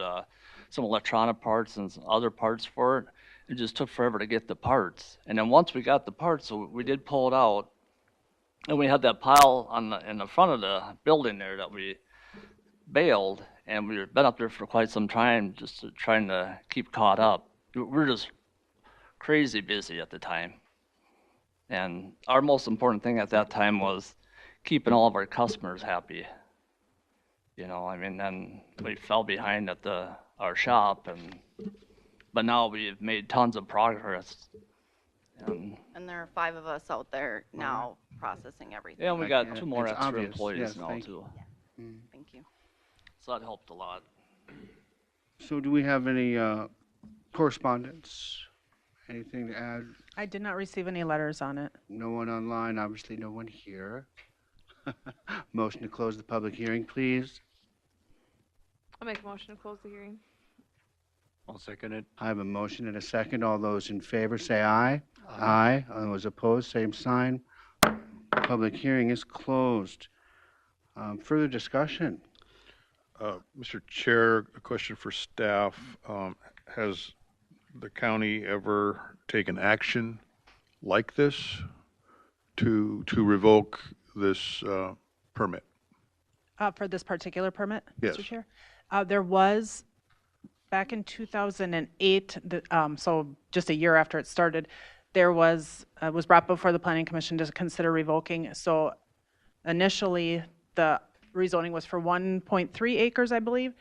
some electronic parts and some other parts for it. It just took forever to get the parts. And then once we got the parts, so we did pull it out, and we had that pile in the front of the building there that we baled, and we've been up there for quite some time just trying to keep caught up. We're just crazy busy at the time. And our most important thing at that time was keeping all of our customers happy. You know, I mean, then we fell behind at our shop, but now we've made tons of progress. And there are 5 of us out there now processing everything. Yeah, we got 2 more It's extra obvious. employees Yes, now thank too. Thank you. So that helped a lot. So do we have any correspondence? Anything to add? I did not receive any letters on it. No one online, obviously no one here. Motion to close the public hearing, please. I'll make a motion to close the hearing. I'll second it. I have a motion and a second. All those in favor say aye. Aye. All those opposed, same sign. Public hearing is closed. Further discussion? Mr. Chair, a question for staff. Has the county ever taken action like this to revoke this permit? For this particular permit, Yes. Mr. Chair? There was, back in 2008, so just a year after it started, there was brought before the Planning Commission to consider revoking. So initially, the rezoning was for 1.3 acres, I believe,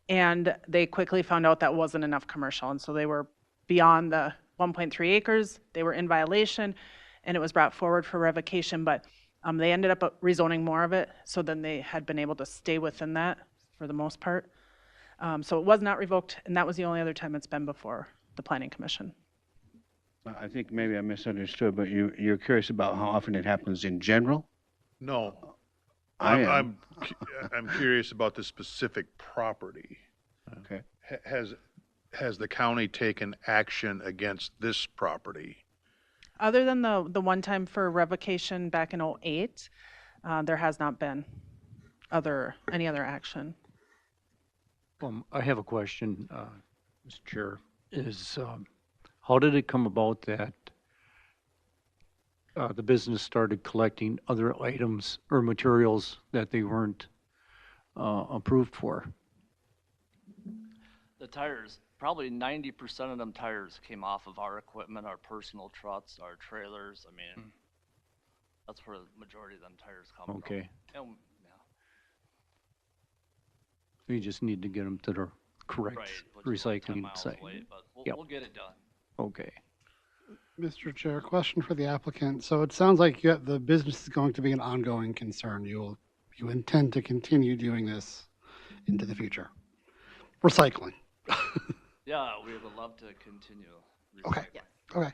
and they quickly found out that wasn't enough commercial, and so they were beyond the 1.3 acres. They were in violation, and it was brought forward for revocation, but they ended up rezoning more of it, so then they had been able to stay within that for the most part. So it was not revoked, and that was the only other time it's been before the Planning Commission. I think maybe I misunderstood, but you're curious about how often it happens in general? No. I am. I'm curious about the specific property. Okay. Has the county taken action against this property? Other than the one time for revocation back in 2008, there has not been any other action. I have a question, Mr. Chair, how did it come about that the business started collecting other items or materials that they weren't approved for? The tires, probably 90% of them tires came off of our equipment, our personal trucks, our trailers. I mean, that's where the majority of them tires come Okay. from. And, We just need to get them to the correct right, which is like 10 recycling miles site. away, but Yep. we'll get it done. Okay. Mr. Chair, question for the applicant. So it sounds like the business is going to be an ongoing concern. You intend to continue doing this into the future. Recycling. Yeah, we would love to continue. Okay. recycling.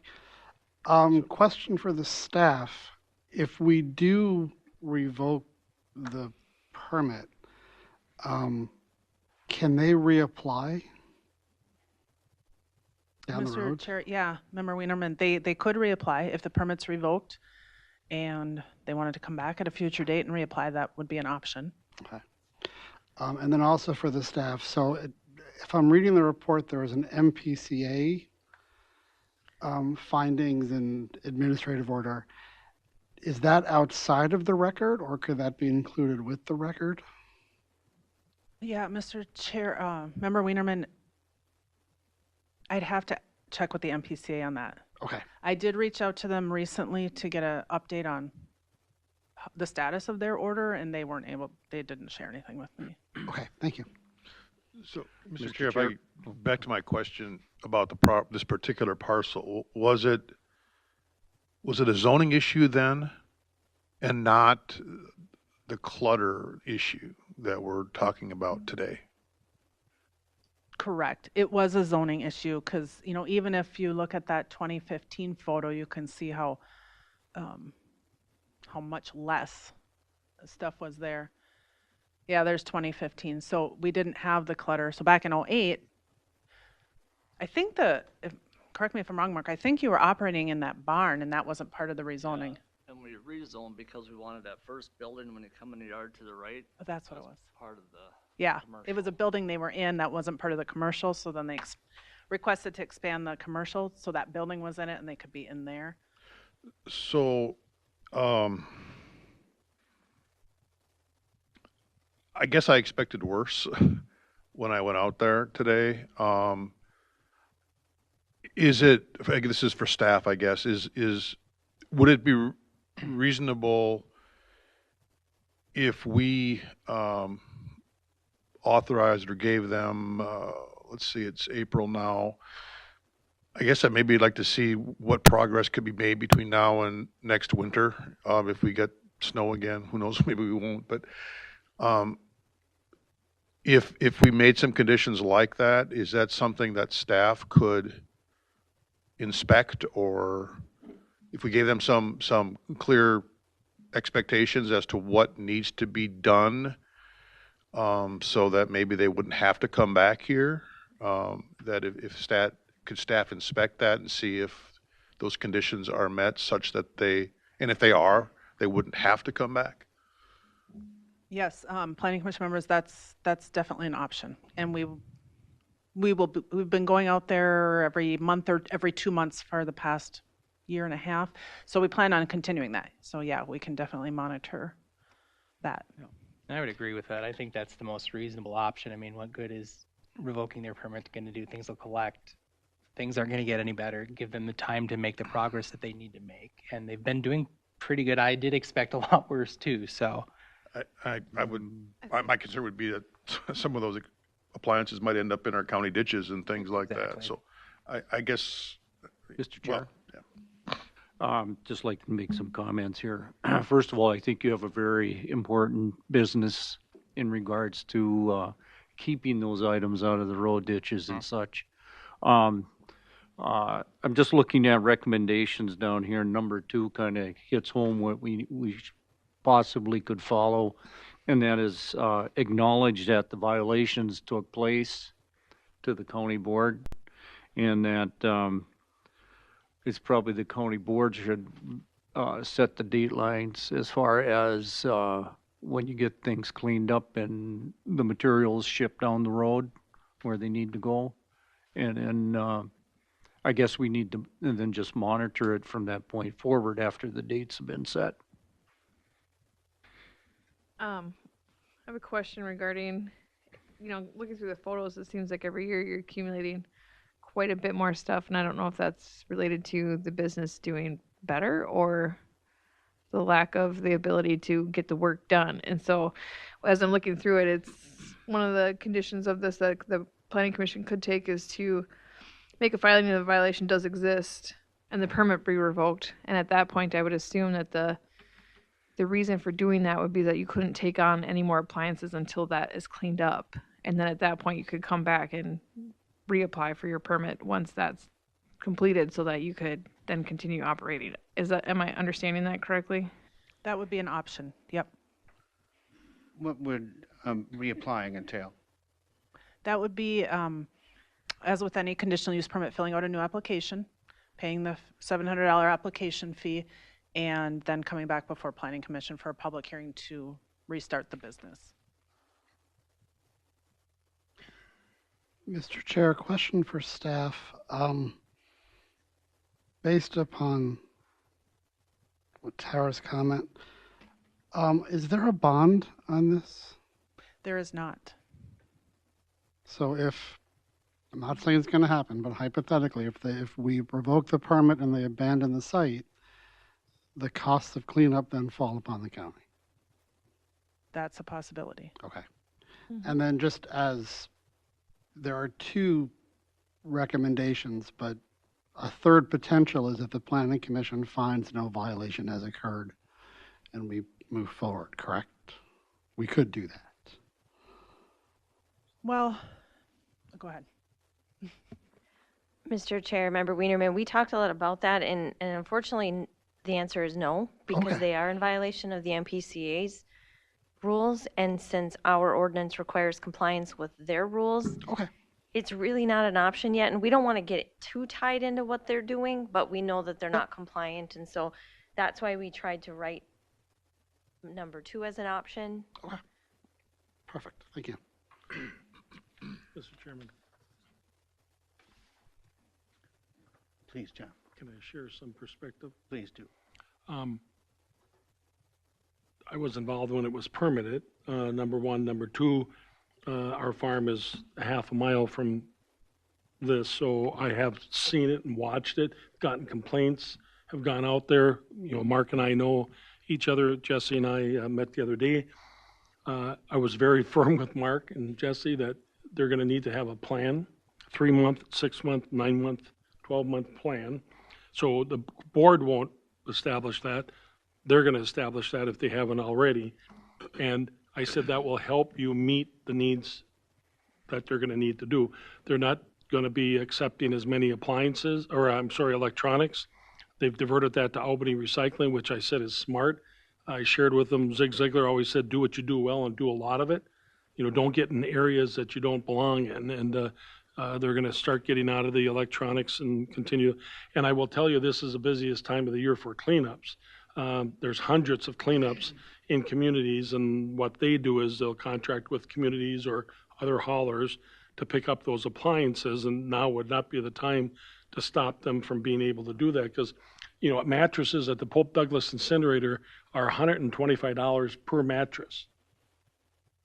Okay. Question for the staff. If we do revoke the permit, can they reapply down the Mr. road? Chair, yeah, Member Wienerman, they could reapply if the permit's revoked and they wanted to come back at a future date and reapply, that would be an option. Okay. And then also for the staff, so if I'm reading the report, there was an MPCA findings and administrative order. Is that outside of the record, or could that be included with the record? Yeah, Mr. Chair, Member Wienerman, I'd have to check with the MPCA on that. Okay. I did reach out to them recently to get an update on the status of their order, and they didn't share anything with me. Okay, thank you. So, Mr. Mr. Chair, Chair. if I, back to my question about this particular parcel, was it a zoning issue then and not the clutter issue that we're talking about today? Correct. It was a zoning issue because, even if you look at that 2015 photo, you can see how much less stuff was there. Yeah, there's 2015. So we didn't have the clutter. So back in '08, I think correct me if I'm wrong, Mark, I think you were operating in that barn and that wasn't part of the rezoning. And we rezoned because we wanted that first building when you come in the yard to the right. Oh, that's what it was. Part of the Yeah, commercial. it was a building they were in that wasn't part of the commercial, so then they requested to expand the commercial, so that building was in it and they could be in there. So, I guess I expected worse when I went out there today. This is for staff, I guess, would it be reasonable if we authorized or gave them, let's see, it's April now. I guess I'd maybe like to see what progress could be made between now and next winter. If we get snow again, who knows, maybe we won't. But if we made some conditions like that, is that something that staff could inspect, or if we gave them some clear expectations as to what needs to be done, so that maybe they wouldn't have to come back here, that if staff inspect that and see if those conditions are met such that and if they are, they wouldn't have to come back? Yes, planning commission members, that's definitely an option. And we've been going out there every month or every 2 months for the past year and a half. So we plan on continuing that. So yeah, we can definitely monitor that. I would agree with that. I think that's the most reasonable option. I mean, what good is revoking their permit going to do? Things will collect. Things aren't going to get any better. Give them the time to make the progress that they need to make. And they've been doing pretty good. I did expect a lot worse too, so. My concern would be that some of those appliances might end up in our county ditches and things like that. So I guess. Mr. Chair? Yeah. Just like to make some comments here. First of all, I think you have a very important business in regards to keeping those items out of the road ditches and such. I'm just looking at recommendations down here. Number 2 kind of hits home what we possibly could follow, and that is acknowledge that the violations took place to the county board, and that it's probably the county board should set the date lines as far as when you get things cleaned up and the materials shipped down the road where they need to go. And I guess we need to then just monitor it from that point forward after the dates have been set. I have a question regarding, looking through the photos, it seems like every year you're accumulating quite a bit more stuff, and I don't know if that's related to the business doing better or the lack of the ability to get the work done. And so as I'm looking through it, it's one of the conditions of this that the planning commission could take is to make a filing that the violation does exist and the permit be revoked. And at that point, I would assume that the reason for doing that would be that you couldn't take on any more appliances until that is cleaned up. And then at that point, you could come back and reapply for your permit once that's completed so that you could then continue operating. Am I understanding that correctly? That would be an option. Yep. What would reapplying entail? That would be, as with any conditional use permit, filling out a new application, paying the $700 application fee, and then coming back before Planning Commission for a public hearing to restart the business. Mr. Chair, question for staff. Based upon what Tara's comment, is there a bond on this? There is not. So I'm not saying it's going to happen, but hypothetically, if we revoke the permit and they abandon the site, the costs of cleanup then fall upon the county. That's a possibility. Okay. Mm-hmm. And then just as there are 2 recommendations, but a third potential is if the Planning Commission finds no violation has occurred and we move forward, correct? We could do that. Well, go ahead. Mr. Chair, Member Wienerman, we talked a lot about that, and unfortunately, the answer is no, because Okay. they are in violation of the MPCA's rules, and since our ordinance requires compliance with their rules, Okay. it's really not an option yet, and we don't want to get too tied into what they're doing, but we know that they're not compliant, and so that's why we tried to write number 2 as an option. Okay. Perfect. Thank you. Mr. Chairman, Please, John, can I share some perspective? please do. I was involved when it was permitted, number one. Number two, our farm is a half a mile from this, so I have seen it and watched it, gotten complaints, have gone out there. You know, Mark and I know each other. Jesse and I met the other day. I was very firm with Mark and Jesse that they're going to need to have a plan, 3-month, 6-month, 9-month, 12-month plan. So the board won't establish that. They're going to establish that if they haven't already. And I said that will help you meet the needs that they're going to need to do. They're not going to be accepting as many appliances, or I'm sorry, electronics. They've diverted that to Albany Recycling, which I said is smart. I shared with them, Zig Ziglar always said, do what you do well and do a lot of it. You know, don't get in areas that you don't belong in. And they're going to start getting out of the electronics and continue. And I will tell you, this is the busiest time of the year for cleanups. There's hundreds of cleanups in communities, and what they do is they'll contract with communities or other haulers to pick up those appliances, and now would not be the time to stop them from being able to do that, because, you know, mattresses at the Pope Douglas incinerator are $125 per mattress,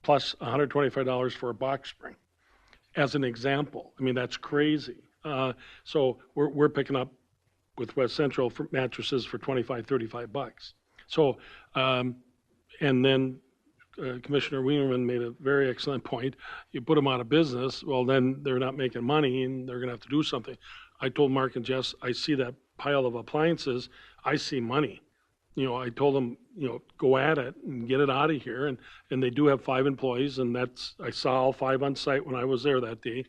plus $125 for a box spring, as an example. I mean, that's crazy. So we're picking up with West Central for mattresses for $25-35. So, and then Commissioner Wienerman made a very excellent point. You put them out of business, well, then they're not making money and they're going to have to do something. I told Mark and Jess, I see that pile of appliances, I see money. You know, I told them, you know, go at it and get it out of here. And they do have 5 employees, and that's, I saw all 5 on site when I was there that day.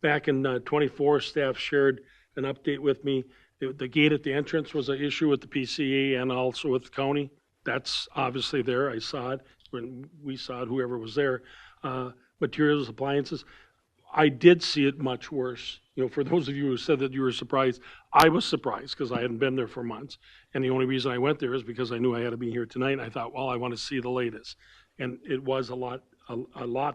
Back in 24, staff shared an update with me. The gate at the entrance was an issue with the PCA and also with the county. That's obviously there. I saw it when we saw it, whoever was there. Materials, appliances. I did see it much worse. You know, for those of you who said that you were surprised, I was surprised because I hadn't been there for months. And the only reason I went there is because I knew I had to be here tonight. And I thought, well, I want to see the latest. And it was a lot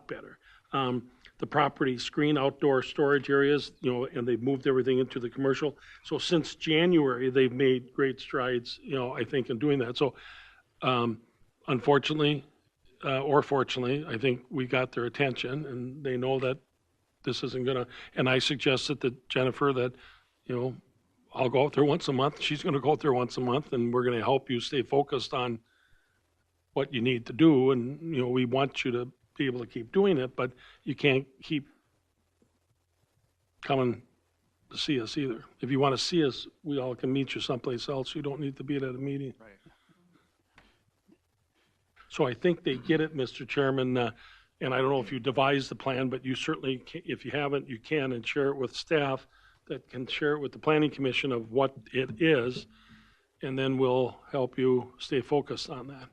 better. The property screen outdoor storage areas, you know, and they've moved everything into the commercial. So since January, they've made great strides, you know, I think in doing that. So unfortunately, or fortunately, I think we got their attention, and they know that this isn't gonna, and I suggested to Jennifer that, you know, I'll go out there once a month. She's gonna go out there once a month, and we're gonna help you stay focused on what you need to do. And, you know, we want you to be able to keep doing it, but you can't keep coming to see us either. If you want to see us, we all can meet you someplace else. You don't need to be at a meeting. Right. So I think they get it, Mr. Chairman, and I don't know if you devised the plan, but you certainly, if you haven't, you can, and share it with staff that can share it with the Planning Commission of what it is, and then we'll help you stay focused on that.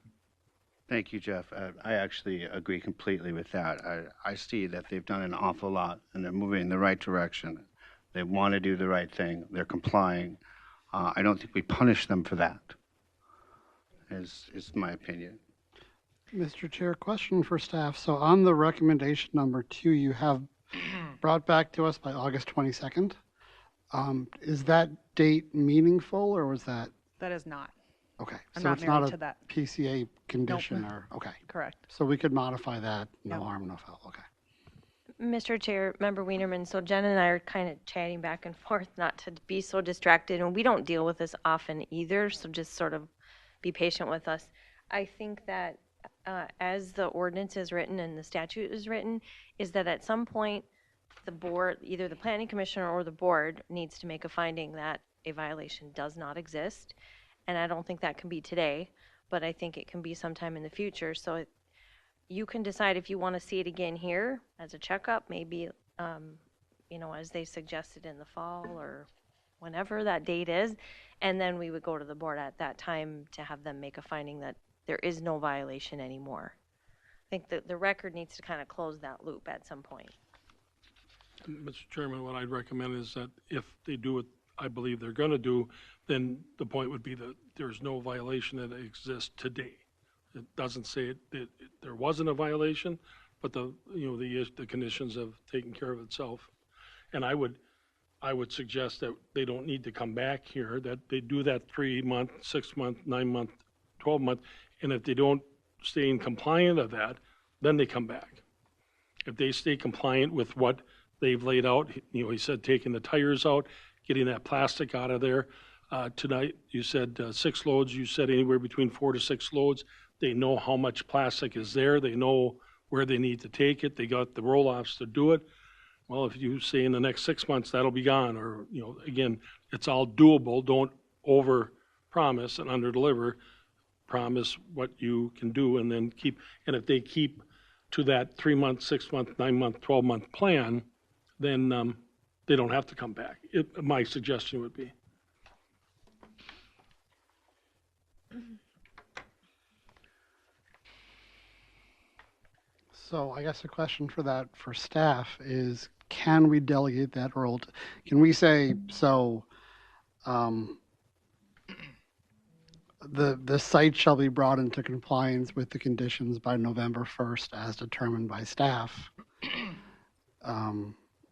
Thank you, Jeff. I actually agree completely with that. I see that they've done an awful lot, and they're moving in the right direction. They want to do the right thing. They're complying. I don't think we punish them for that, is my opinion. Mr. Chair, question for staff. So on the recommendation number 2, you have brought back to us by August 22nd. Is that date meaningful, or was that? That is not. Okay, I'm so not it's not married a to that. PCA condition, or, okay. Correct. So we could modify that, no Yep. harm, no foul, okay. Mr. Chair, Member Wienerman, so Jen and I are kind of chatting back and forth not to be so distracted, and we don't deal with this often either, so just sort of be patient with us. I think that as the ordinance is written and the statute is written, is that at some point, the board, either the planning commissioner or the board, needs to make a finding that a violation does not exist. And I don't think that can be today, but I think it can be sometime in the future. So you can decide if you want to see it again here as a checkup, maybe as they suggested in the fall or whenever that date is. And then we would go to the board at that time to have them make a finding that there is no violation anymore. I think that the record needs to kind of close that loop at some point. Mr. Chairman, what I'd recommend is that if they do what I believe they're going to do, then the point would be that there's no violation that exists today. It doesn't say there wasn't a violation, but the conditions have taken care of itself. And I would suggest that they don't need to come back here, that they do that 3-month, 6-month, 9-month, 12-month, and if they don't stay in compliant of that, then they come back. If they stay compliant with what they've laid out, he said taking the tires out, getting that plastic out of there. Tonight, you said 6 loads, you said anywhere between 4 to 6 loads. They know how much plastic is there, they know where they need to take it, they got the roll-offs to do it. Well, if you say in the next 6 months that'll be gone, or, again, it's all doable. Don't over-promise and under-deliver. Promise what you can do and then keep, and if they keep to that 3-month, 6-month, 9-month, 12-month plan, then they don't have to come back. My suggestion would be. So I guess the question for staff is, can we delegate that role? Can we say, so the site shall be brought into compliance with the conditions by November 1st as determined by staff?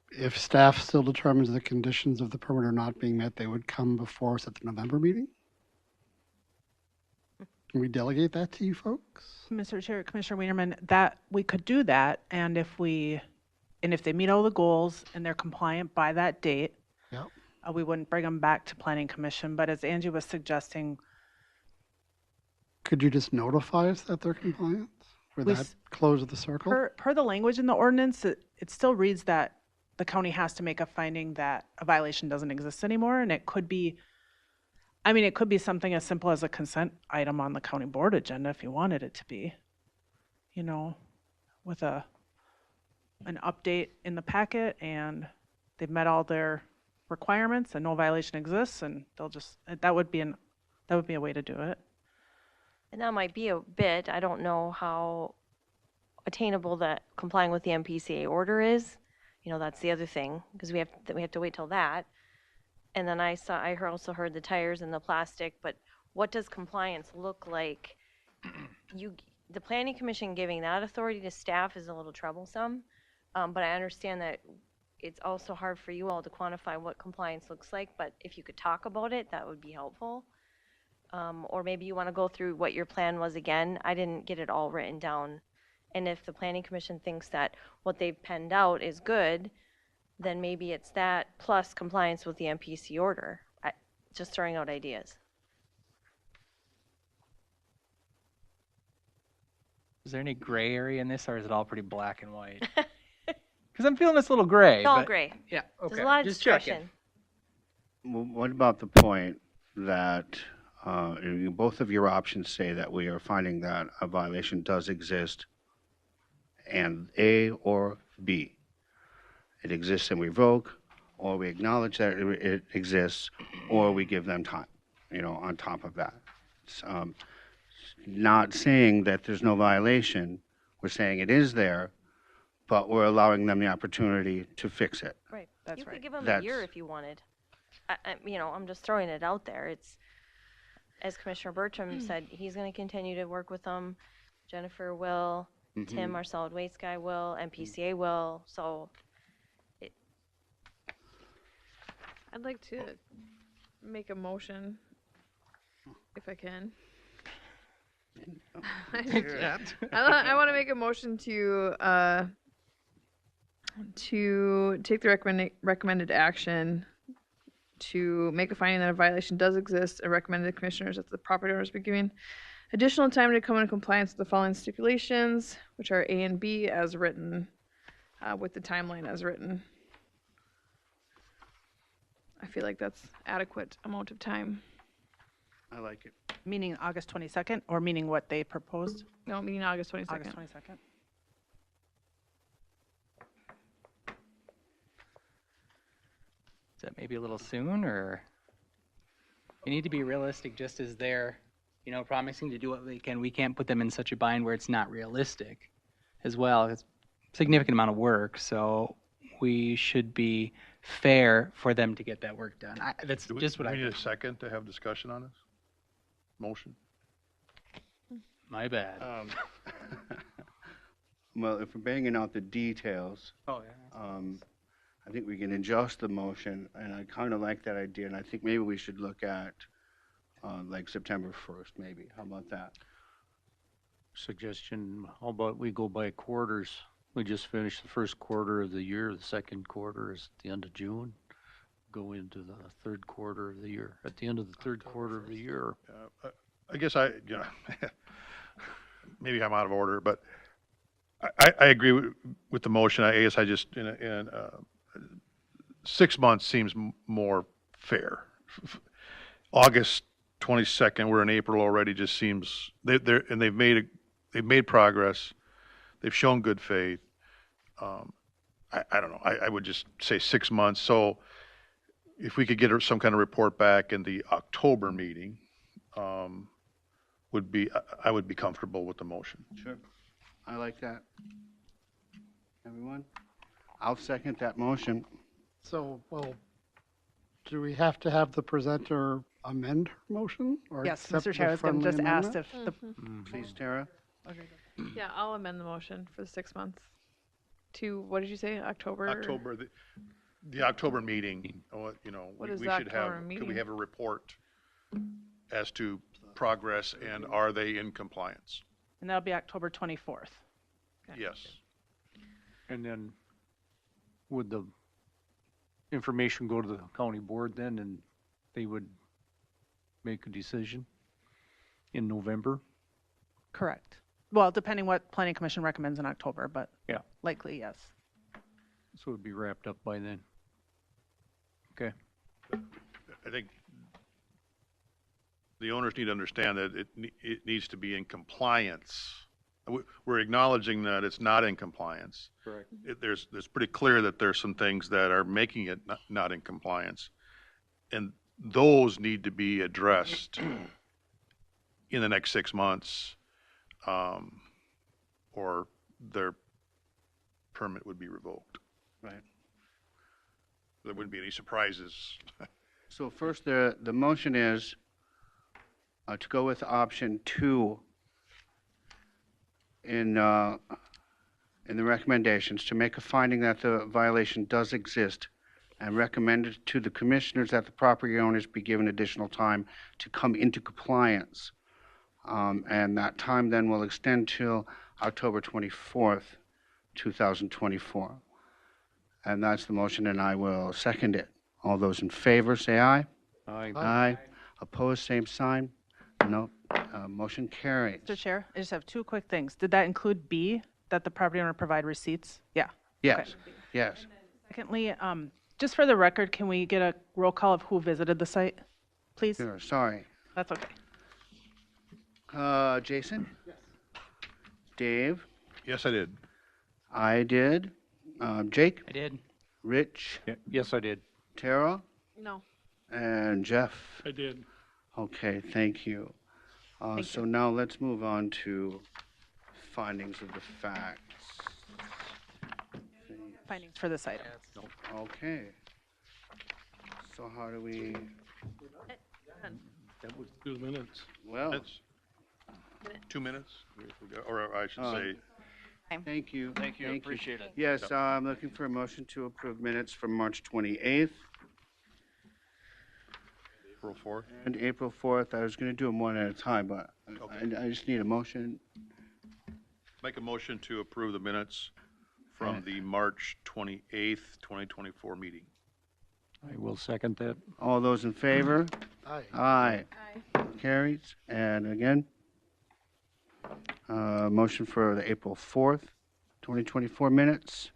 If staff still determines the conditions of the permit are not being met, they would come before us at the November meeting? Can we delegate that to you folks? Mr. Chair, Commissioner Wienerman, that we could do that, and if they meet all the goals and they're compliant by that date, Yep. We wouldn't bring them back to Planning Commission. But as Angie was suggesting, Could you just notify us that they're compliant? Or We that s- close of the circle? per the language in the ordinance, it still reads that the county has to make a finding that a violation doesn't exist anymore, and it could be something as simple as a consent item on the county board agenda if you wanted it to be, with an update in the packet, and they've met all their requirements and no violation exists, and that would be a way to do it. And that might be a bit, I don't know how attainable that complying with the MPCA order is. That's the other thing, because we have to wait till that. And then I also heard the tires and the plastic, but what does compliance look like? The Planning Commission giving that authority to staff is a little troublesome, but I understand that it's also hard for you all to quantify what compliance looks like, but if you could talk about it, that would be helpful. Or maybe you want to go through what your plan was again. I didn't get it all written down. And if the Planning Commission thinks that what they've penned out is good, then maybe it's that plus compliance with the MPC order. Just throwing out ideas. Is there any gray area in this, or is it all pretty black and white? Because I'm feeling this little gray. It's all but- gray. Yeah, okay. There's a lot of Just discretion. checking. Well, what about the point that both of your options say that we are finding that a violation does exist, and A or B? It exists and we revoke, or we acknowledge that it exists, or we give them time, on top of that. It's, not saying that there's no violation, we're saying it is there, but we're allowing them the opportunity to fix it. Right. That's You right. could give them a That's- year if you wanted. I'm just throwing it out there. It's, as Commissioner Bertram said, he's going to continue to work with them. Jennifer will, Tim, our solid waste guy, will, MPCA will. So I'd like to make a motion, if I can. I want to make a motion to take the recommended action to make a finding that a violation does exist and recommend to the commissioners that the property owners be given additional time to come into compliance with the following stipulations, which are A and B as written, with the timeline as written. I feel like that's adequate amount of time. I like it. Meaning August 22nd, or meaning what they proposed? No, meaning August 22nd. August 22nd. that maybe a little soon, or we need to be realistic just as they're, promising to do what they can. We can't put them in such a bind where it's not realistic as well. It's a significant amount of work, so we should be fair for them to get that work done. That's just what I Do we need think. a second to have discussion on this? Motion? My bad. Well, if we're banging out the details, Oh, yeah. I think we can adjust the motion, and I kind of like that idea, and I think maybe we should look at, like September 1st, maybe. How about that? Suggestion, how about we go by quarters? We just finished the first quarter of the year, the second quarter is at the end of June. Go into the third quarter of the year. At the end of the third quarter of the year, I guess maybe I'm out of order, but I agree with the motion. I guess I just, 6 months seems more fair. August 22nd, we're in April already, just seems, they've made progress. They've shown good faith. I don't know. I would just say 6 months. So if we could get some kind of report back in the October meeting, I would be comfortable with the motion. Sure. I like that. Everyone? I'll second that motion. So, well, do we have to have the presenter amend her motion? Or Yes, accept Mr. Chair, I the was going to friendly just ask amendment? if the, Please, Tara. Yeah, I'll amend the motion for the 6 months to, what did you say, October? October, the October meeting, What is we the should October have, could meeting? we have a report as to progress and are they in compliance? and that'll be October 24th. Yes. and then would the information go to the county board then, and they would make a decision in November? Correct. Well, depending what Planning Commission recommends in October, but Yeah. likely, yes. So it'd be wrapped up by then. Okay. I think the owners need to understand that it needs to be in compliance. We're acknowledging that it's not in compliance. Correct. There's pretty clear that there's some things that are making it not in compliance. And those need to be addressed in the next 6 months, or their permit would be revoked. Right. There wouldn't be any surprises. So first, the motion is to go with option 2 in the recommendations, to make a finding that the violation does exist and recommended to the commissioners that the property owners be given additional time to come into compliance. And that time then will extend till October 24th, 2024. And that's the motion, and I will second it. All those in favor, say aye. Aye. Aye. Opposed, same sign. No. Motion carries. Mr. Chair, I just have two quick things. Did that include B, that the property owner provide receipts? Yeah. Yes, yes. Secondly, just for the record, can we get a roll call of who visited the site, please? Sure, sorry. That's okay. Jason? Yes. Dave? Yes, I did. I did. Jake? I did. Rich? Yes, I did. Tara? No. And Jeff? I did. Okay, thank you. So now let's move on to findings of the facts. Findings for this item. Okay. So how do we, That was 2 minutes. well, That's 2 minutes, or I should say, thank you. Thank you, appreciate it. Yes, I'm looking for a motion to approve minutes from March 28th April 4th. and April 4th. I was going to do them one at a time, but I just need a motion. Make a motion to approve the minutes from the March 28th, 2024 meeting. I will second that. All those in favor? Aye. Aye. Carries. And again, motion for the April 4th, 2024 minutes.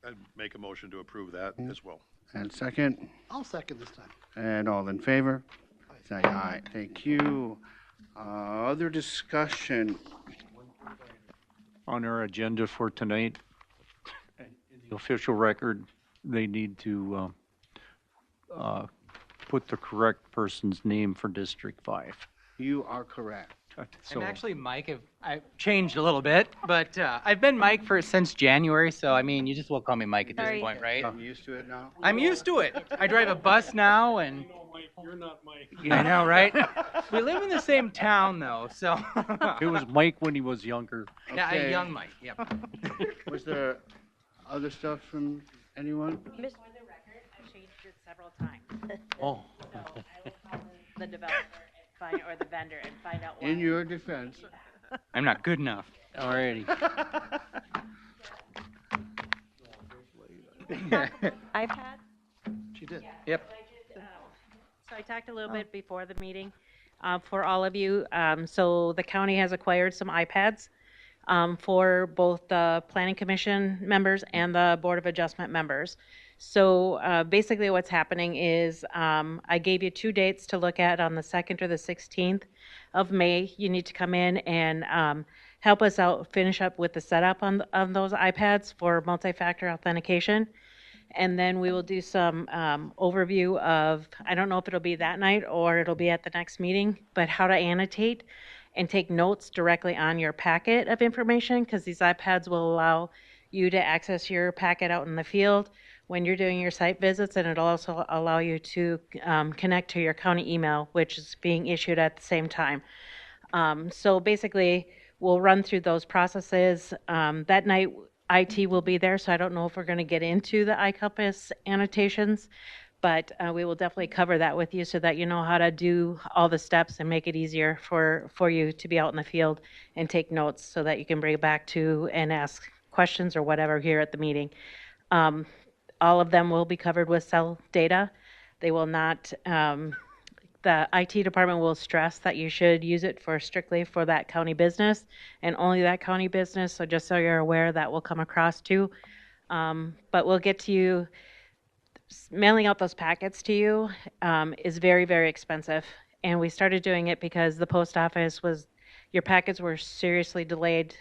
I'd make a motion to approve that as well. And second, I'll second this time. and all in favor? Say aye. Thank you. Other discussion? On our agenda for tonight, in the official record, they need to put the correct person's name for District 5. You are correct. I'm actually Mike. I've changed a little bit, but I've been Mike since January, so I mean, you just will call me Mike at this Sorry. point, right? I'm used to it now. I'm used to it. I drive a bus now, and You're not Mike. yeah, I know, right? We live in the same town, though, so It was Mike when he was younger. yeah, Okay. a young Mike. Yep. Was there other stuff from anyone? Miss- For the record, I've changed it several times. Oh. So I will call the developer or the vendor and find out why. In your defense. I'm not good enough. Alrighty. iPad? She did. Yep. So I talked a little bit before the meeting for all of you. So the county has acquired some iPads for both the Planning Commission members and the Board of Adjustment members. So basically what's happening is I gave you 2 dates to look at on the 2nd or the 16th of May. You need to come in and help us out, finish up with the setup on those iPads for multi-factor authentication. And then we will do some overview of, I don't know if it'll be that night or it'll be at the next meeting, but how to annotate and take notes directly on your packet of information, because these iPads will allow you to access your packet out in the field when you're doing your site visits, and it'll also allow you to connect to your county email, which is being issued at the same time. So basically, we'll run through those processes. That night, IT will be there, so I don't know if we're going to get into the iCompass annotations, but we will definitely cover that with you so that you know how to do all the steps and make it easier for you to be out in the field and take notes so that you can bring it back to and ask questions or whatever here at the meeting. All of them will be covered with cell data. They will not, the IT department will stress that you should use it strictly for that county business and only that county business. So just so you're aware, that will come across too. But we'll get to you. Mailing out those packets to you is very, very expensive. And we started doing it because the post office your packets were seriously delayed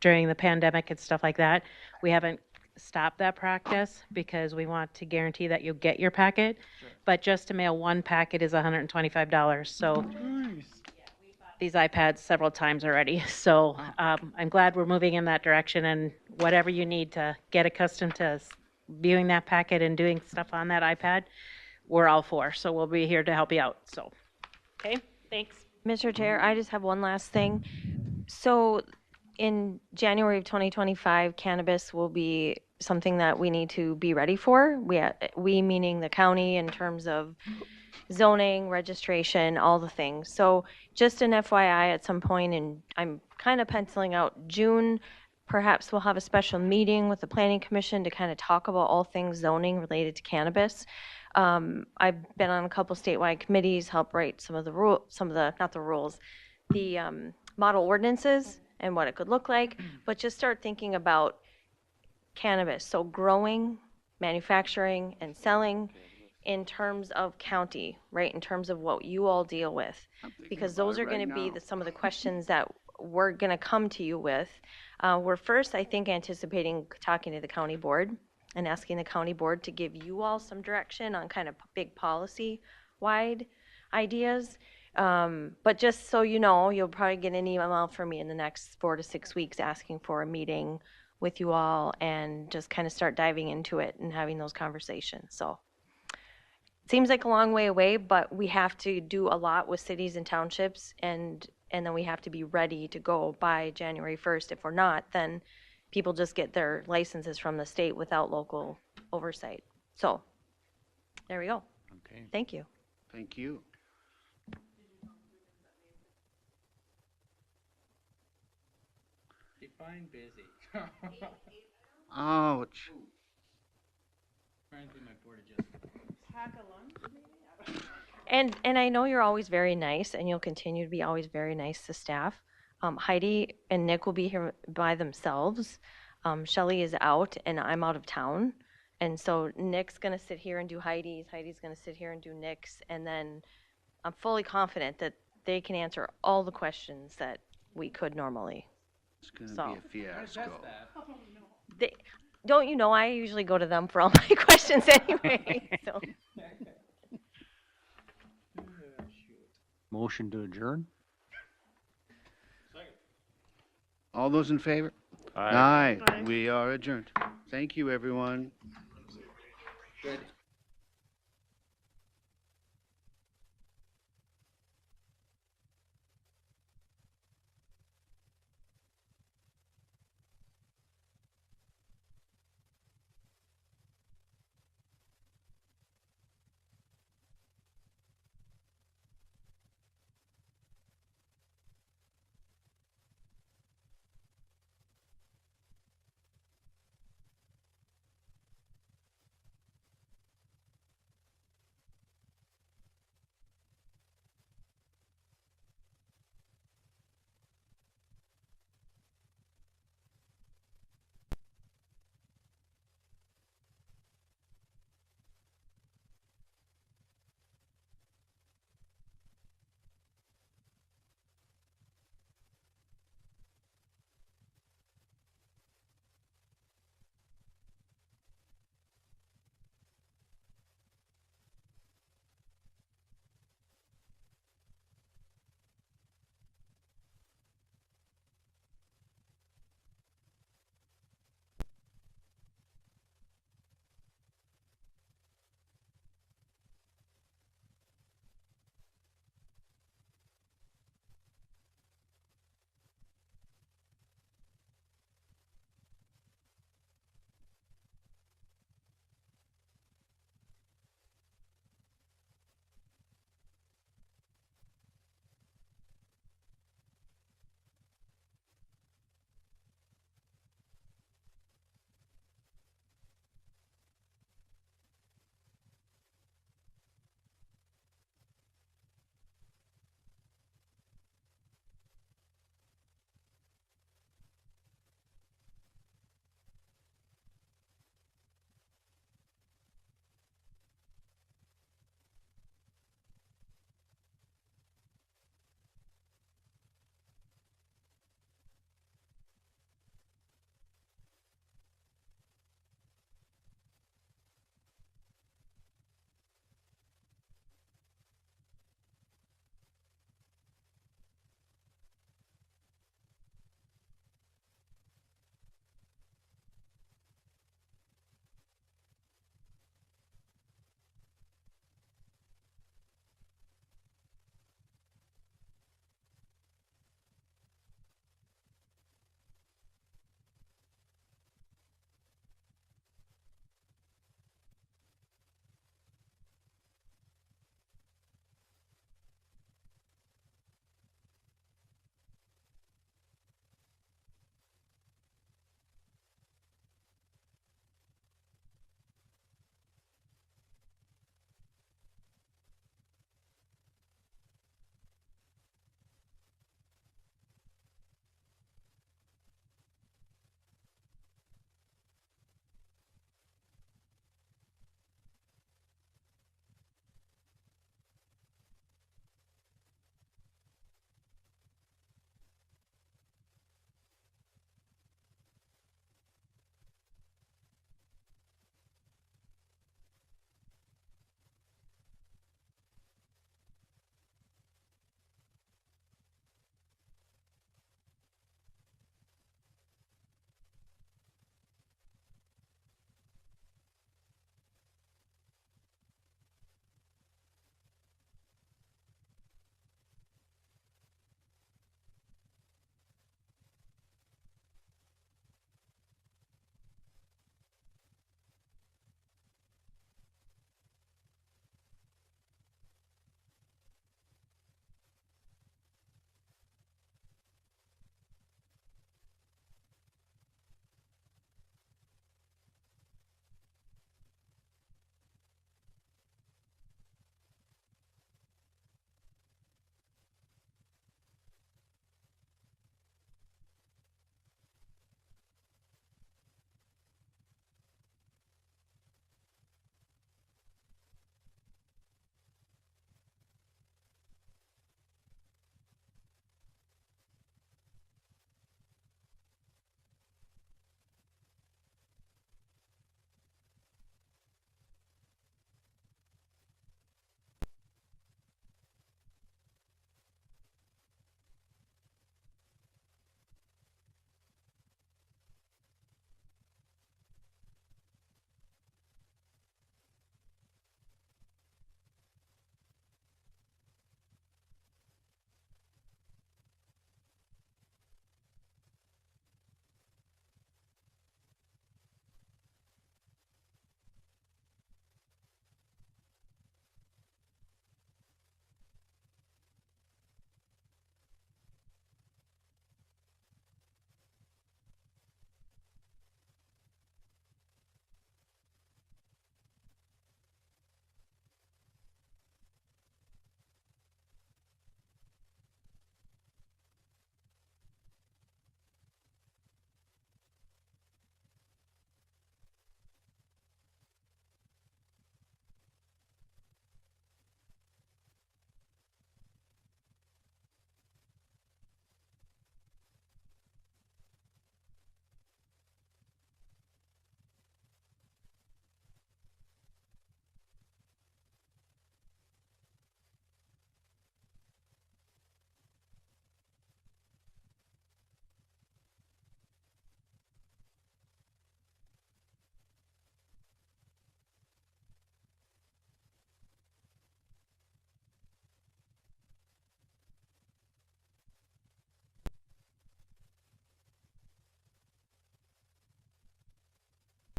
during the pandemic and stuff like that. We haven't stopped that practice because we want to guarantee that you'll get your packet. Sure. But just to mail one packet is $125. So these iPads several times already. So I'm glad we're moving in that direction, and whatever you need to get accustomed to viewing that packet and doing stuff on that iPad, we're all for. So we'll be here to help you out. So, okay, thanks. Mr. Chair, I just have one last thing. So in January of 2025, cannabis will be something that we need to be ready for. We meaning the county, in terms of zoning, registration, all the things. So just an FYI, at some point, and I'm kind of penciling out June, perhaps we'll have a special meeting with the Planning Commission to kind of talk about all things zoning related to cannabis. I've been on a couple statewide committees, help write the model ordinances and what it could look like, but just start thinking about cannabis. So growing, manufacturing, and selling in terms of county, right? In terms of what you all deal with, because those are going to be some of the questions that we're going to come to you with. We're first, I think, anticipating talking to the county board and asking the county board to give you all some direction on kind of big policy-wide ideas. But just so you know, you'll probably get an email from me in the next 4 to 6 weeks asking for a meeting with you all and just kind of start diving into it and having those conversations. So it seems like a long way away, but we have to do a lot with cities and townships, and then we have to be ready to go by January 1st. If we're not, then people just get their licenses from the state without local oversight. So there we go. Okay. Thank you. Thank you. Define busy. Ouch. And I know you're always very nice, and you'll continue to be always very nice to staff. Heidi and Nick will be here by themselves. Shelley is out, and I'm out of town. And so Nick's going to sit here and do Heidi's. Heidi's going to sit here and do Nick's. And then I'm fully confident that they can answer all the questions that we could normally. It's going to be a fiasco. don't you know I usually go to them for all my questions anyway, so. Motion to adjourn? All those in favor? Aye. Aye. We are adjourned. Thank you, everyone. Good.